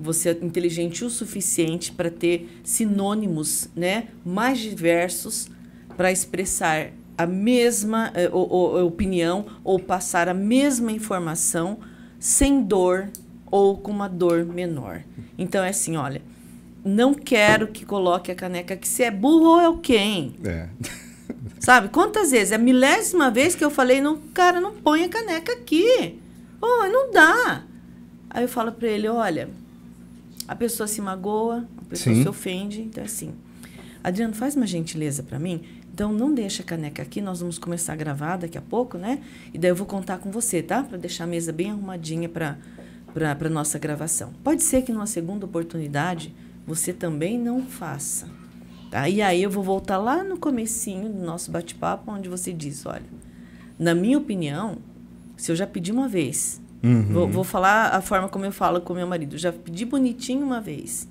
Você é inteligente o suficiente para ter sinônimos, né, mais diversos para expressar a mesma opinião ou passar a mesma informação sem dor ou com uma dor menor. Então, é assim, olha, não quero que coloque a caneca que você é burro ou é o quem? Sabe, quantas vezes? É a 1000ª vez que eu falei, não, cara, não põe a caneca aqui. Não dá. Aí eu falo para ele, olha, a pessoa se magoa, a pessoa se ofende, então é assim. Adriano, faz uma gentileza para mim? Então, não deixa a caneca aqui, nós vamos começar a gravar daqui a pouco, né? E daí eu vou contar com você, tá? Para deixar a mesa bem arrumadinha para a nossa gravação. Pode ser que numa segunda oportunidade você também não faça. Tá? E aí eu vou voltar lá no comecinho do nosso bate-papo, onde você diz, olha, na minha opinião, se eu já pedi uma vez, vou falar a forma como eu falo com meu marido, já pedi bonitinho uma vez,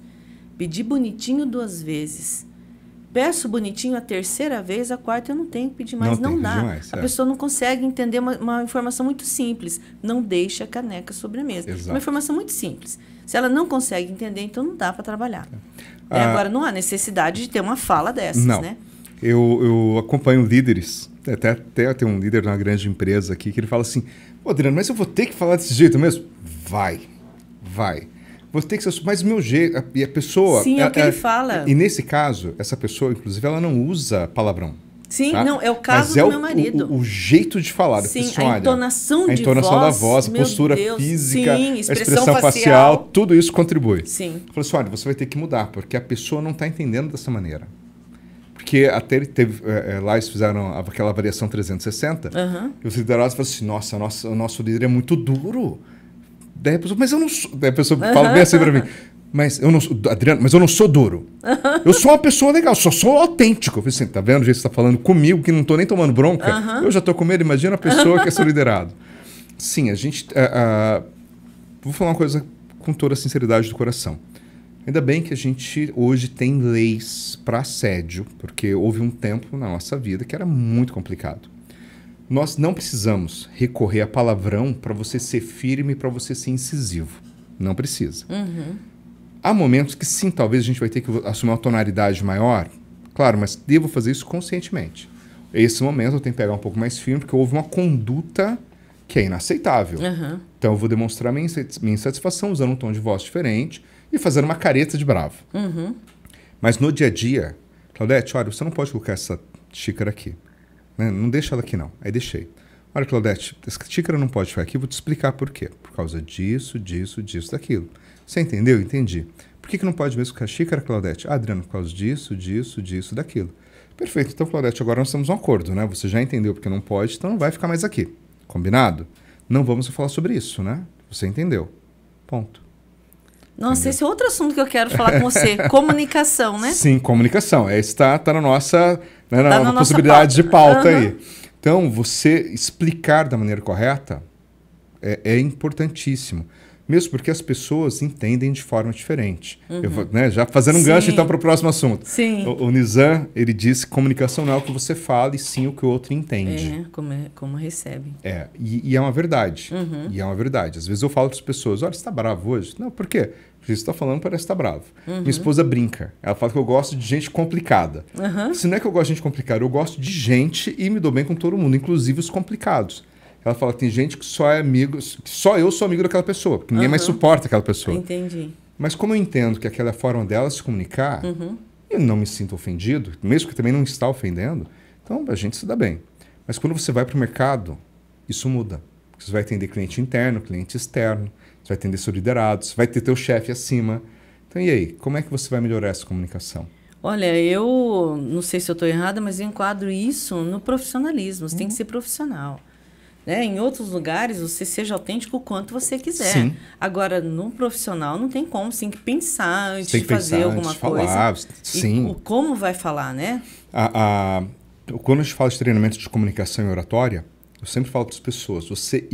pedi bonitinho 2 vezes, peço bonitinho a terceira vez, a quarta eu não tenho que pedir mais. Não Não dá. mais, A pessoa não consegue entender uma informação muito simples. Não deixa a caneca sobre a mesa. Exato. Uma informação muito simples. Se ela não consegue entender, então não dá para trabalhar. Agora, não há necessidade de ter uma fala dessas, não. né? Eu acompanho líderes, até tem um líder de uma grande empresa aqui, que ele fala assim, Adriano, mas eu vou ter que falar desse jeito mesmo? Vai. Vou ter que ser, mas meu jeito, e a pessoa... Sim, é o que ele fala. E nesse caso, essa pessoa, inclusive, ela não usa palavrão. Sim, tá? não, é o caso mas do meu marido. O jeito de falar. Sim, assim, a entonação de voz. Da voz, a postura Deus, física, sim, a expressão facial, tudo isso contribui. Sim. Falou assim, olha, você vai ter que mudar, porque a pessoa não está entendendo dessa maneira. Porque até ele teve, lá eles fizeram aquela avaliação 360, e os liderados falaram assim, nossa, o nosso líder é muito duro. Daí a pessoa, mas eu não sou... Daí a pessoa fala bem assim para mim, mas eu não sou, Adriano, mas eu não sou duro. Eu sou uma pessoa legal, só sou autêntico. Eu falei assim, tá vendo o jeito que você tá falando comigo, que não tô nem tomando bronca? Eu já tô com medo, imagina a pessoa que é seu liderado. Sim, a gente... vou falar uma coisa com toda a sinceridade do coração. Ainda bem que a gente hoje tem leis para assédio, porque houve um tempo na nossa vida que era muito complicado. Nós não precisamos recorrer a palavrão para você ser firme, para você ser incisivo. Não precisa. Há momentos que sim, talvez a gente vai ter que assumir uma tonalidade maior. Claro, mas devo fazer isso conscientemente. Esse momento eu tenho que pegar um pouco mais firme, porque houve uma conduta que é inaceitável. Então eu vou demonstrar minha insatisfação usando um tom de voz diferente e fazendo uma careta de bravo. Mas no dia a dia, Claudete, olha, você não pode colocar essa xícara aqui. Né? Não deixa ela aqui, não. Aí deixei. Olha, Claudete, essa xícara não pode ficar aqui, vou te explicar por quê. Por causa disso, daquilo. Você entendeu? Entendi. Por que não pode mesmo ficar a xícara, Claudete? Adriano, por causa disso, daquilo. Perfeito. Então, Claudete, agora nós temos um acordo, né? Você já entendeu porque não pode, então não vai ficar mais aqui. Combinado? Não vamos falar sobre isso, né? Você entendeu. Ponto. Nossa, esse é outro assunto que eu quero falar com você. Comunicação, né? Sim, comunicação. Esse tá na nossa, né, na possibilidade de pauta aí. Então, você explicar da maneira correta é importantíssimo. Mesmo porque as pessoas entendem de forma diferente. Eu vou, né, já fazendo um gancho, então, para o próximo assunto. Sim. O Nizam, ele disse que comunicação não é o que você fala, e sim o que o outro entende. Como recebe. E é uma verdade. E é uma verdade. Às vezes eu falo para as pessoas, olha, você está bravo hoje? Não, por quê? Porque você está falando, parece que está bravo. Minha esposa brinca. Ela fala que eu gosto de gente complicada. Se não é que eu gosto de gente complicada, eu gosto de gente e me dou bem com todo mundo, inclusive os complicados. Ela fala que tem gente que só é amigo, que só eu sou amigo daquela pessoa, porque ninguém mais suporta aquela pessoa. Entendi. Mas como eu entendo que aquela é a forma dela se comunicar, eu não me sinto ofendido, mesmo que também não está ofendendo, então a gente se dá bem. Mas quando você vai para o mercado, isso muda. Você vai atender cliente interno, cliente externo, você vai atender seu liderado, você vai ter teu chefe acima. Então e aí, como é que você vai melhorar essa comunicação? Olha, eu não sei se eu estou errada, mas eu enquadro isso no profissionalismo. Você tem que ser profissional. Né? Em outros lugares, você seja autêntico o quanto você quiser. Sim. Agora, no profissional, não tem como. Você tem que pensar antes de fazer alguma coisa. Falar, sim. E como vai falar, né? Quando a gente fala de treinamento de comunicação e oratória, eu sempre falo para as pessoas, você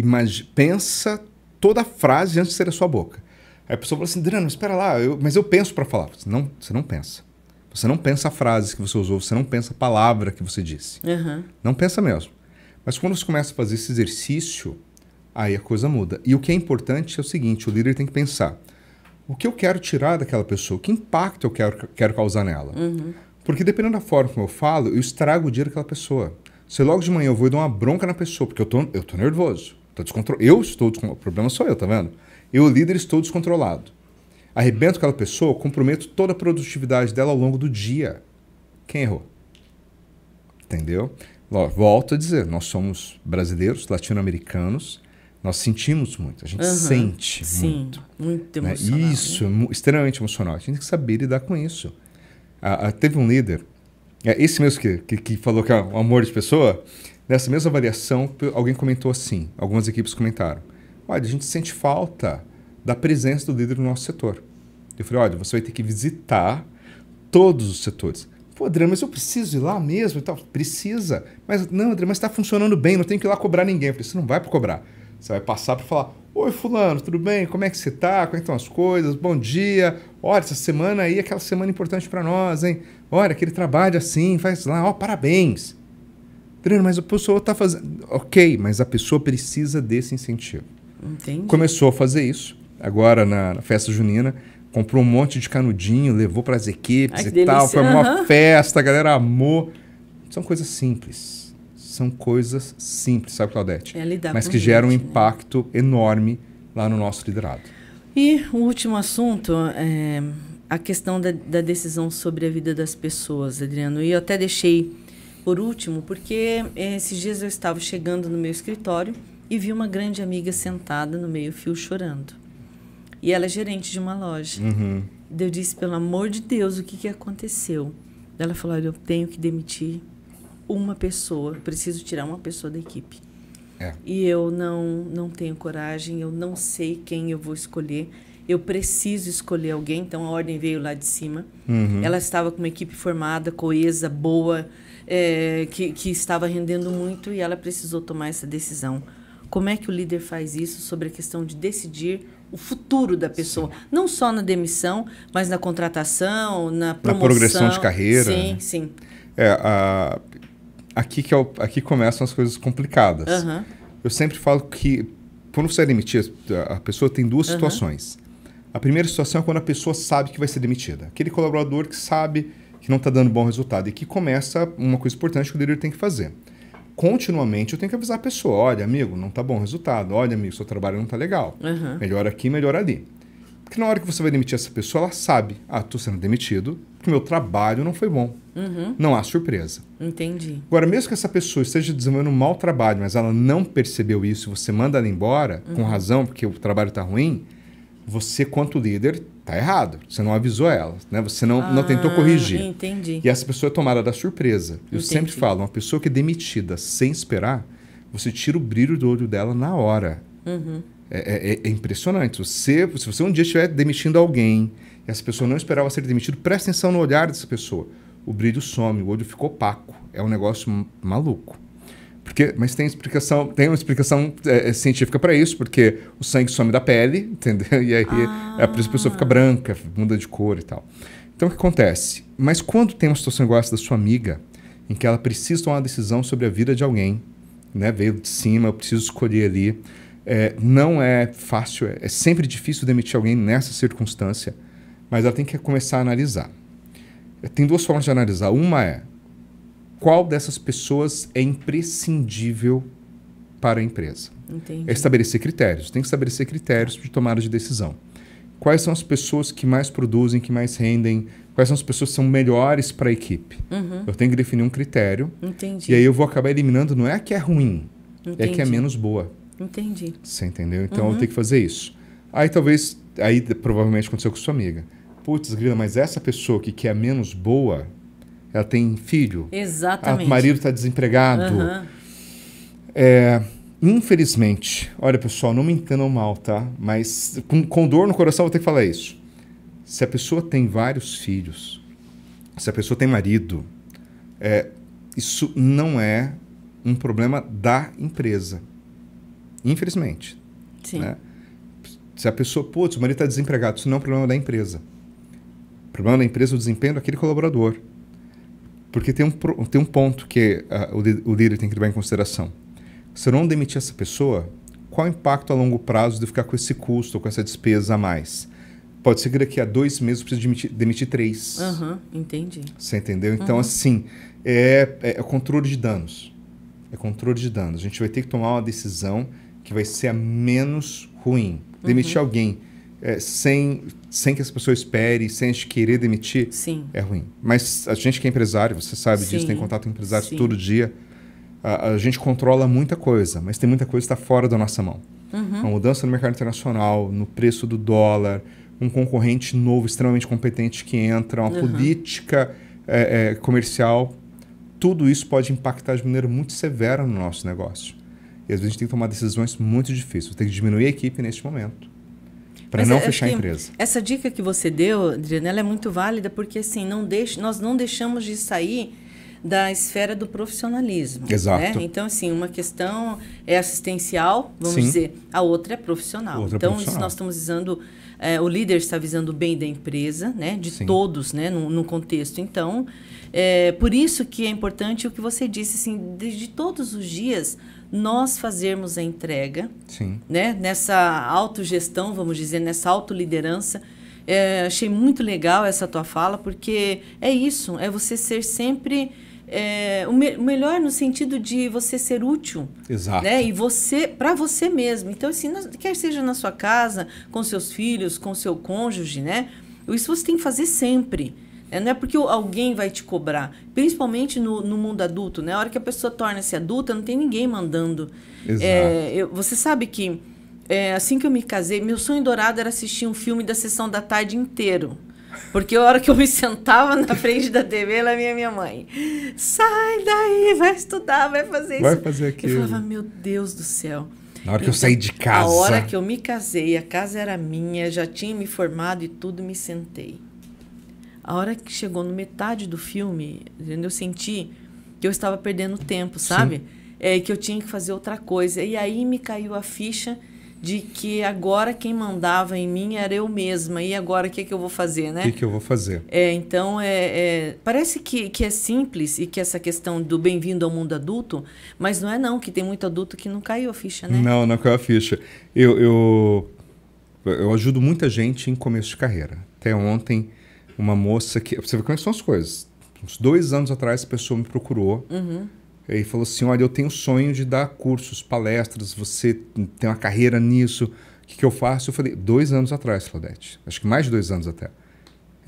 pensa toda a frase antes de sair da sua boca. Aí a pessoa fala assim, Adriano, espera lá, mas eu penso para falar. Não, você não pensa. Você não pensa a frase que você usou, você não pensa a palavra que você disse. Não pensa mesmo. Mas quando você começa a fazer esse exercício, aí a coisa muda. E o que é importante é o seguinte, o líder tem que pensar, o que eu quero tirar daquela pessoa? Que impacto eu quero causar nela? Porque dependendo da forma como eu falo, eu estrago o dia daquela pessoa. Se logo de manhã eu vou dar uma bronca na pessoa, porque eu tô nervoso, o problema sou eu, tá vendo? Eu, líder, estou descontrolado. Arrebento aquela pessoa, comprometo toda a produtividade dela ao longo do dia. Quem errou? Entendeu? Volto a dizer, nós somos brasileiros, latino-americanos, nós sentimos muito, a gente sente muito. Muito né? emocional. Isso, extremamente emocional. A gente tem que saber lidar com isso. Teve um líder, esse mesmo que falou que é um amor de pessoa, nessa mesma avaliação, alguém comentou assim, algumas equipes comentaram, olha, a gente sente falta da presença do líder no nosso setor. Eu falei, olha, você vai ter que visitar todos os setores. Pô, Adriano, mas eu preciso ir lá mesmo e tal? Precisa. Mas não, Adriano, mas está funcionando bem, não tem que ir lá cobrar ninguém. Eu falei, você não vai para cobrar. Você vai passar para falar: oi, fulano, tudo bem? Como é que você tá? Como é que estão as coisas? Bom dia. Olha, essa semana aí é aquela semana importante para nós, hein? Olha, aquele trabalho assim, faz lá, ó, parabéns. Adriano, mas a pessoa está fazendo... Ok, mas a pessoa precisa desse incentivo. Entendi. Começou a fazer isso, agora na festa junina, comprou um monte de canudinho, levou para as equipes e tal, foi uma festa, a galera amou. São coisas simples. São coisas simples, sabe, Claudete? Mas que geram um impacto enorme lá no nosso liderado. E o último assunto é a questão da decisão sobre a vida das pessoas, Adriano. E eu até deixei por último, porque esses dias eu estava chegando no meu escritório e vi uma grande amiga sentada no meio-fio chorando. E ela é gerente de uma loja. Uhum. Eu disse, pelo amor de Deus, o que aconteceu? Ela falou, olha, eu tenho que demitir uma pessoa, eu preciso tirar uma pessoa da equipe. E eu não tenho coragem, eu não sei quem eu vou escolher. Eu preciso escolher alguém, então a ordem veio lá de cima. Uhum. Ela estava com uma equipe formada, coesa, boa, que estava rendendo muito e ela precisou tomar essa decisão. Como é que o líder faz isso sobre a questão de decidir o futuro da pessoa? Sim. Não só na demissão, mas na contratação, na promoção. Na progressão de carreira. Sim, né? sim. Aqui começam as coisas complicadas. Uhum. Eu sempre falo que, quando você é demitido, a pessoa tem duas situações. A primeira situação é quando a pessoa sabe que vai ser demitida. Aquele colaborador que sabe que não está dando bom resultado. E que começa uma coisa importante que o líder tem que fazer. Continuamente eu tenho que avisar a pessoa: olha, amigo, não está bom o resultado. Olha, amigo, seu trabalho não está legal. Melhor aqui, melhor ali. Porque na hora que você vai demitir essa pessoa, ela sabe: estou sendo demitido porque meu trabalho não foi bom. Não há surpresa. Entendi. Agora, mesmo que essa pessoa esteja desenvolvendo um mau trabalho, mas ela não percebeu isso, você manda ela embora, com razão, porque o trabalho está ruim, você, quanto líder, está errado. Você não avisou ela, né? Você não tentou corrigir. Entendi. E essa pessoa é tomada da surpresa. Eu sempre falo, uma pessoa que é demitida sem esperar, você tira o brilho do olho dela na hora. É impressionante. Se você um dia estiver demitindo alguém e essa pessoa não esperava ser demitida, presta atenção no olhar dessa pessoa. O brilho some, o olho fica opaco. É um negócio maluco. Mas tem uma explicação científica para isso, porque o sangue some da pele, entendeu? E aí por isso a pessoa fica branca, muda de cor e tal. Então o que acontece? Mas quando tem uma situação igual essa da sua amiga, em que ela precisa tomar uma decisão sobre a vida de alguém, né? Veio de cima, eu preciso escolher ali. Não é fácil, é sempre difícil demitir alguém nessa circunstância, mas ela tem que começar a analisar. Tem duas formas de analisar. Uma é: qual dessas pessoas é imprescindível para a empresa? Entendi. É estabelecer critérios. Tem que estabelecer critérios de tomada de decisão. Quais são as pessoas que mais produzem, que mais rendem? Quais são as pessoas que são melhores para a equipe? Eu tenho que definir um critério. Entendi. E aí eu vou acabar eliminando, não é a que é ruim, é a que é menos boa. Entendi. Você entendeu? Então eu tenho que fazer isso. Aí provavelmente aconteceu com sua amiga. Putz, grila, mas essa pessoa que é menos boa, ela tem filho. Exatamente. O marido está desempregado. Infelizmente, olha, pessoal, não me entendam mal, tá? Mas com dor no coração eu vou ter que falar isso. Se a pessoa tem vários filhos, se a pessoa tem marido, isso não é um problema da empresa. Infelizmente. Sim. Né? Se a pessoa, putz, o marido está desempregado, isso não é um problema da empresa. O problema da empresa é o desempenho daquele colaborador. Porque tem um ponto que o líder tem que levar em consideração. Se eu não demitir essa pessoa, qual o impacto a longo prazo de ficar com esse custo, com essa despesa a mais? Pode ser que daqui a 2 meses eu precise demitir 3. Entendi. Você entendeu? Então, assim, é controle de danos. É controle de danos. A gente vai ter que tomar uma decisão que vai ser a menos ruim. Demitir alguém sem que essa pessoa espere, sem a gente querer demitir, é ruim. Mas a gente que é empresário, você sabe disso, tem contato com empresários todo dia, a gente controla muita coisa, mas tem muita coisa que está fora da nossa mão. Uma mudança no mercado internacional, no preço do dólar, um concorrente novo, extremamente competente que entra, uma política comercial, tudo isso pode impactar de maneira muito severa no nosso negócio. E às vezes a gente tem que tomar decisões muito difíceis. Tem que diminuir a equipe neste momento, para não fechar a empresa. Essa dica que você deu, Adriana, ela é muito válida, porque assim, nós não deixamos de sair da esfera do profissionalismo. Exato. Né? Então, assim, uma questão é assistencial, vamos Sim. dizer, a outra é profissional. Outra é então, profissional. isso nós estamos visando, o líder está visando o bem da empresa, né? De Sim. todos, né? No contexto. Então, por isso que é importante o que você disse, assim, de todos os dias nós fazermos a entrega, Sim. né? Nessa autogestão, vamos dizer, nessa autoliderança. Achei muito legal essa tua fala, porque é isso, é você ser sempre o melhor no sentido de você ser útil. Exato. Né? E para você mesmo. Então, assim, quer seja na sua casa, com seus filhos, com seu cônjuge, né? Isso você tem que fazer sempre. Não é porque alguém vai te cobrar, principalmente no mundo adulto, né? A hora que a pessoa torna-se adulta, não tem ninguém mandando. Exato. Você sabe que, assim que eu me casei, meu sonho dourado era assistir um filme da sessão da tarde inteiro. Porque a hora que eu me sentava na frente da TV, ela vinha minha mãe. Sai daí, vai estudar, vai fazer isso. Vai fazer aquilo. Eu falava, meu Deus do céu. Na hora que eu saí de casa. A hora que eu me casei, a casa era minha, já tinha me formado e tudo, me sentei. A hora que chegou no metade do filme, eu senti que eu estava perdendo tempo, sabe? Que eu tinha que fazer outra coisa. E aí me caiu a ficha de que agora quem mandava em mim era eu mesma. E agora o que eu vou fazer, né? O que eu vou fazer? Então, parece que é simples e que essa questão do bem-vindo ao mundo adulto, mas não é não, que tem muito adulto que não caiu a ficha, né? Não caiu a ficha. Eu ajudo muita gente em começo de carreira. Até ontem, uma moça que... Você vê como são as coisas. Uns 2 anos atrás, a pessoa me procurou e falou assim, olha, eu tenho o sonho de dar cursos, palestras, você tem uma carreira nisso, o que eu faço? Eu falei, 2 anos atrás, Claudete. Acho que mais de 2 anos até.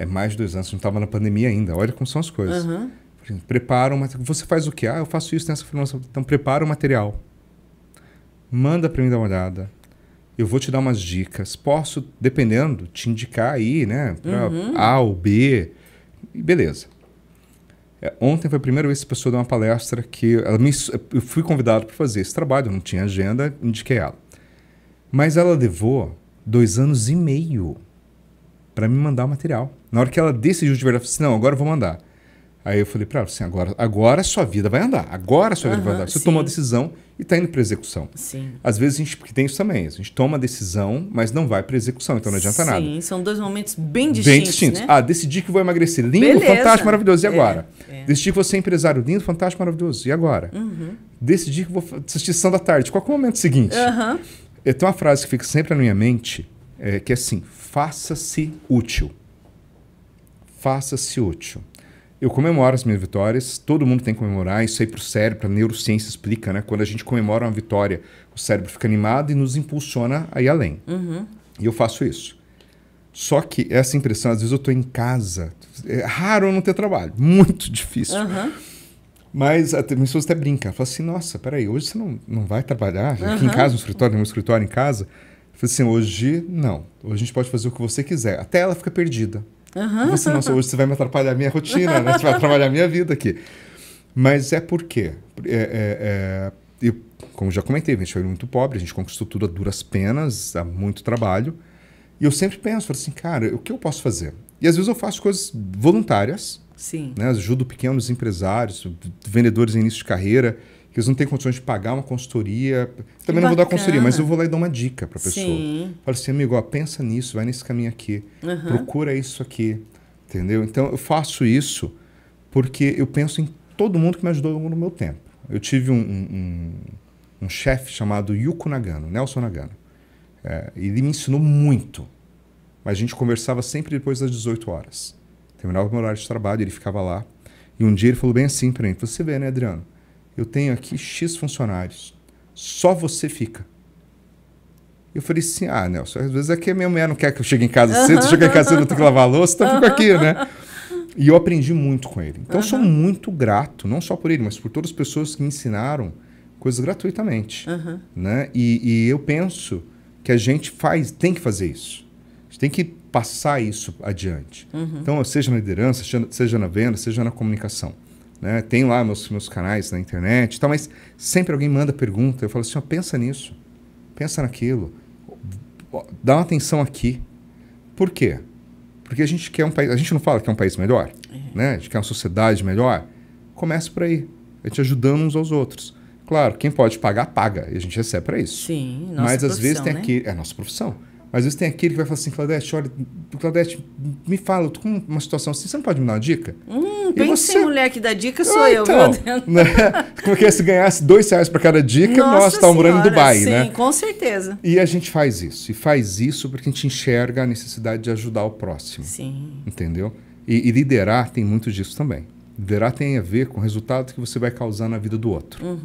Mais de 2 anos, não estava na pandemia ainda. Olha como são as coisas. Prepara você faz o quê? Eu faço isso nessa formação. Então, prepara o material. Manda para mim dar uma olhada. Eu vou te dar umas dicas. Posso, dependendo, te indicar aí, né? Para A ou B. E beleza. Ontem foi a primeira vez que a pessoa deu uma palestra que eu fui convidado para fazer esse trabalho. Eu não tinha agenda, indiquei ela. Mas ela levou 2 anos e meio para me mandar o material. Na hora que ela decidiu de verdade, eu falei assim, não, agora eu vou mandar. Aí eu falei para ela assim, agora a sua vida vai andar. Agora a sua vida vai andar. Você tomou a decisão e está indo para execução. Sim. Às vezes porque tem isso também. A gente toma a decisão, mas não vai para execução, então não adianta nada. Sim, são 2 momentos bem distintos. Né? Decidi que vou emagrecer. Lindo, beleza. Fantástico, maravilhoso. E agora? Decidi que vou ser empresário. Lindo, fantástico, maravilhoso. E agora? Decidi que vou assistir Sessão da Tarde. Qual é o momento seguinte? Tem uma frase que fica sempre na minha mente, que é assim, faça-se útil. Faça-se útil. Eu comemoro as minhas vitórias, todo mundo tem que comemorar, isso aí para o cérebro, a neurociência explica, né? Quando a gente comemora uma vitória, o cérebro fica animado e nos impulsiona a ir além. E eu faço isso. Só que essa impressão, às vezes eu estou em casa, é raro eu não ter trabalho, muito difícil. Mas a minha esposa até brinca, fala assim, nossa, peraí, hoje você não vai trabalhar? Aqui em casa, no escritório, tem um escritório em casa. Eu falei assim, hoje não, hoje a gente pode fazer o que você quiser. Até ela fica perdida. Você, nossa, hoje você vai me atrapalhar a minha rotina, né? Você vai atrapalhar a minha vida aqui. Mas é por quê? Eu, como já comentei, a gente foi muito pobre, a gente conquistou tudo a duras penas, há muito trabalho. E eu sempre penso, falo assim, cara, o que eu posso fazer? E às vezes eu faço coisas voluntárias. Sim. Né? Ajudo pequenos empresários, vendedores em início de carreira, que eles não têm condições de pagar uma consultoria. Também não vou dar consultoria, mas eu vou lá e dou uma dica para a pessoa. Sim. Falo assim, amigo, pensa nisso, vai nesse caminho aqui, procura isso aqui, entendeu? Então, eu faço isso porque eu penso em todo mundo que me ajudou no meu tempo. Eu tive um chefe chamado Yuko Nagano, Nelson Nagano. Ele me ensinou muito, mas a gente conversava sempre depois das 18 horas. Terminava o meu horário de trabalho, ele ficava lá. E um dia ele falou bem assim para mim, você vê, né, Adriano? Eu tenho aqui X funcionários, só você fica. Eu falei assim, Nelson, às vezes é que a minha mulher não quer que eu chegue em casa cedo, se eu chegar em casa cedo eu tenho que lavar a louça, então eu fico aqui, né? E eu aprendi muito com ele. Então eu sou muito grato, não só por ele, mas por todas as pessoas que me ensinaram coisas gratuitamente. Né? E eu penso que a gente tem que fazer isso. A gente tem que passar isso adiante. Então, seja na liderança, seja na venda, seja na comunicação. Né? Tem lá meus canais na internet e tal, mas sempre alguém manda pergunta, eu falo assim, pensa nisso, pensa naquilo, dá uma atenção aqui. Por quê? Porque a gente quer um país, a gente não fala que é um país melhor, né? A gente quer uma sociedade melhor. Comece por aí. A gente ajudando uns aos outros. Claro, quem pode pagar, paga. E a gente recebe para isso. Sim, nossa Mas às vezes tem né? aquele... É a nossa profissão. Mas às vezes tem aquele que vai falar assim, Claudete, olha, Claudete, me fala, eu tô com uma situação assim, você não pode me dar uma dica? Pense em mulher que dá dica, sou eu, então, viu? né? Como que é, se ganhasse R$2 para cada dica, Nossa nós estávamos morando em Dubai, sim, né? Sim, com certeza. E a gente faz isso. E faz isso porque a gente enxerga a necessidade de ajudar o próximo. Sim. Entendeu? E liderar tem muito disso também. Liderar tem a ver com o resultado que você vai causar na vida do outro.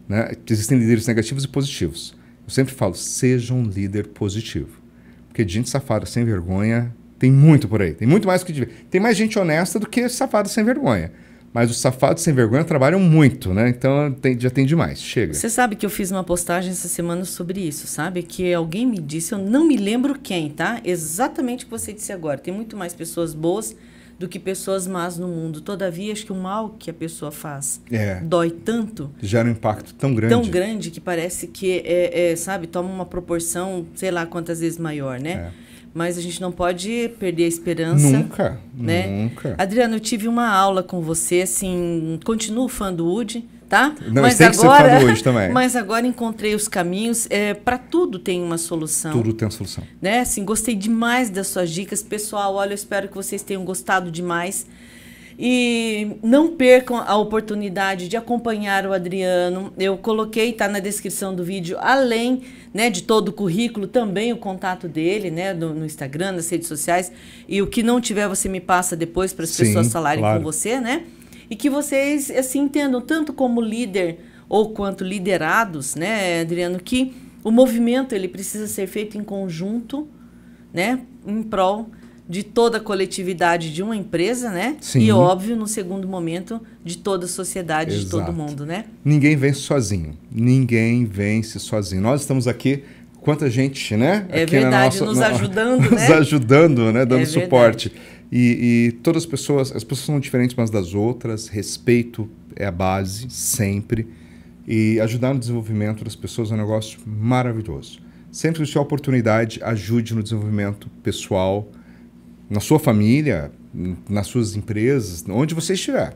Né? Existem líderes negativos e positivos. Eu sempre falo, seja um líder positivo. Porque de gente safada sem vergonha tem muito por aí. Tem muito mais do que devia. Tem mais gente honesta do que safado sem vergonha. Mas os safados sem vergonha trabalham muito, né? Então já tem demais. Chega. Você sabe que eu fiz uma postagem essa semana sobre isso, sabe? Que alguém me disse, eu não me lembro quem, tá? Exatamente o que você disse agora. Tem muito mais pessoas boas do que pessoas más no mundo. Todavia, acho que o mal que a pessoa faz dói tanto. Gera um impacto tão grande. Tão grande que parece que, sabe, toma uma proporção, sei lá quantas vezes maior, né? Mas a gente não pode perder a esperança. Nunca, né? Nunca. Adriano, eu tive uma aula com você, assim, continuo fã do Woody, tá? Não, mas tem agora, que ser fã do Woody também. Mas agora encontrei os caminhos. Para tudo tem uma solução. Tudo tem uma solução. Né? Assim, gostei demais das suas dicas. Pessoal, olha, eu espero que vocês tenham gostado demais. E não percam a oportunidade de acompanhar o Adriano. Eu coloquei, tá na descrição do vídeo, além, né, de todo o currículo, também o contato dele, né, no Instagram, nas redes sociais. E o que não tiver, você me passa depois para as pessoas falarem com você, né? E que vocês, assim, entendam, tanto como líder ou quanto liderados, né, Adriano, que o movimento ele precisa ser feito em conjunto, né, em prol de toda a coletividade de uma empresa, né? Sim. E, óbvio, no segundo momento, de toda a sociedade, Exato. de todo mundo, né? Ninguém vence sozinho. Ninguém vence sozinho. Nós estamos aqui, quanta gente, né? É aqui verdade, nos ajudando, né? Nos ajudando, né? Dando suporte. Verdade. E todas as pessoas são diferentes umas das outras. Respeito é a base, sempre. E ajudar no desenvolvimento das pessoas é um negócio maravilhoso. Sempre que tiver oportunidade, ajude no desenvolvimento pessoal, na sua família, nas suas empresas, onde você estiver.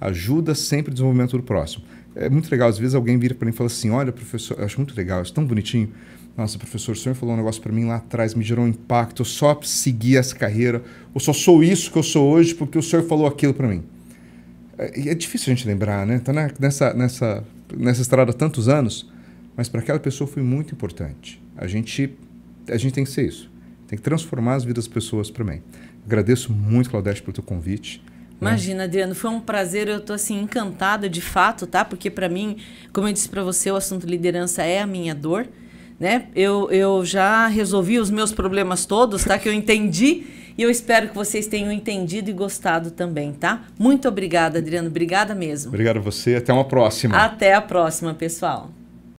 Ajuda sempre o desenvolvimento do próximo. É muito legal, às vezes alguém vira para mim e fala assim, olha, professor, eu acho muito legal, acho tão bonitinho. Nossa, professor, o senhor falou um negócio para mim lá atrás, me gerou um impacto, eu só segui essa carreira, eu só sou isso que eu sou hoje porque o senhor falou aquilo para mim. É difícil a gente lembrar, né? Tá nessa estrada há tantos anos, mas para aquela pessoa foi muito importante. A gente tem que ser isso. Tem que transformar as vidas das pessoas para mim. Agradeço muito, Claudete, pelo teu convite. Imagina, Adriano, foi um prazer. Eu estou assim, encantada de fato, tá? Porque para mim, como eu disse para você, o assunto liderança é a minha dor, né? Eu já resolvi os meus problemas todos, tá? Que eu entendi e eu espero que vocês tenham entendido e gostado também, tá? Muito obrigada, Adriano. Obrigada mesmo. Obrigado a você. Até uma próxima. Até a próxima, pessoal.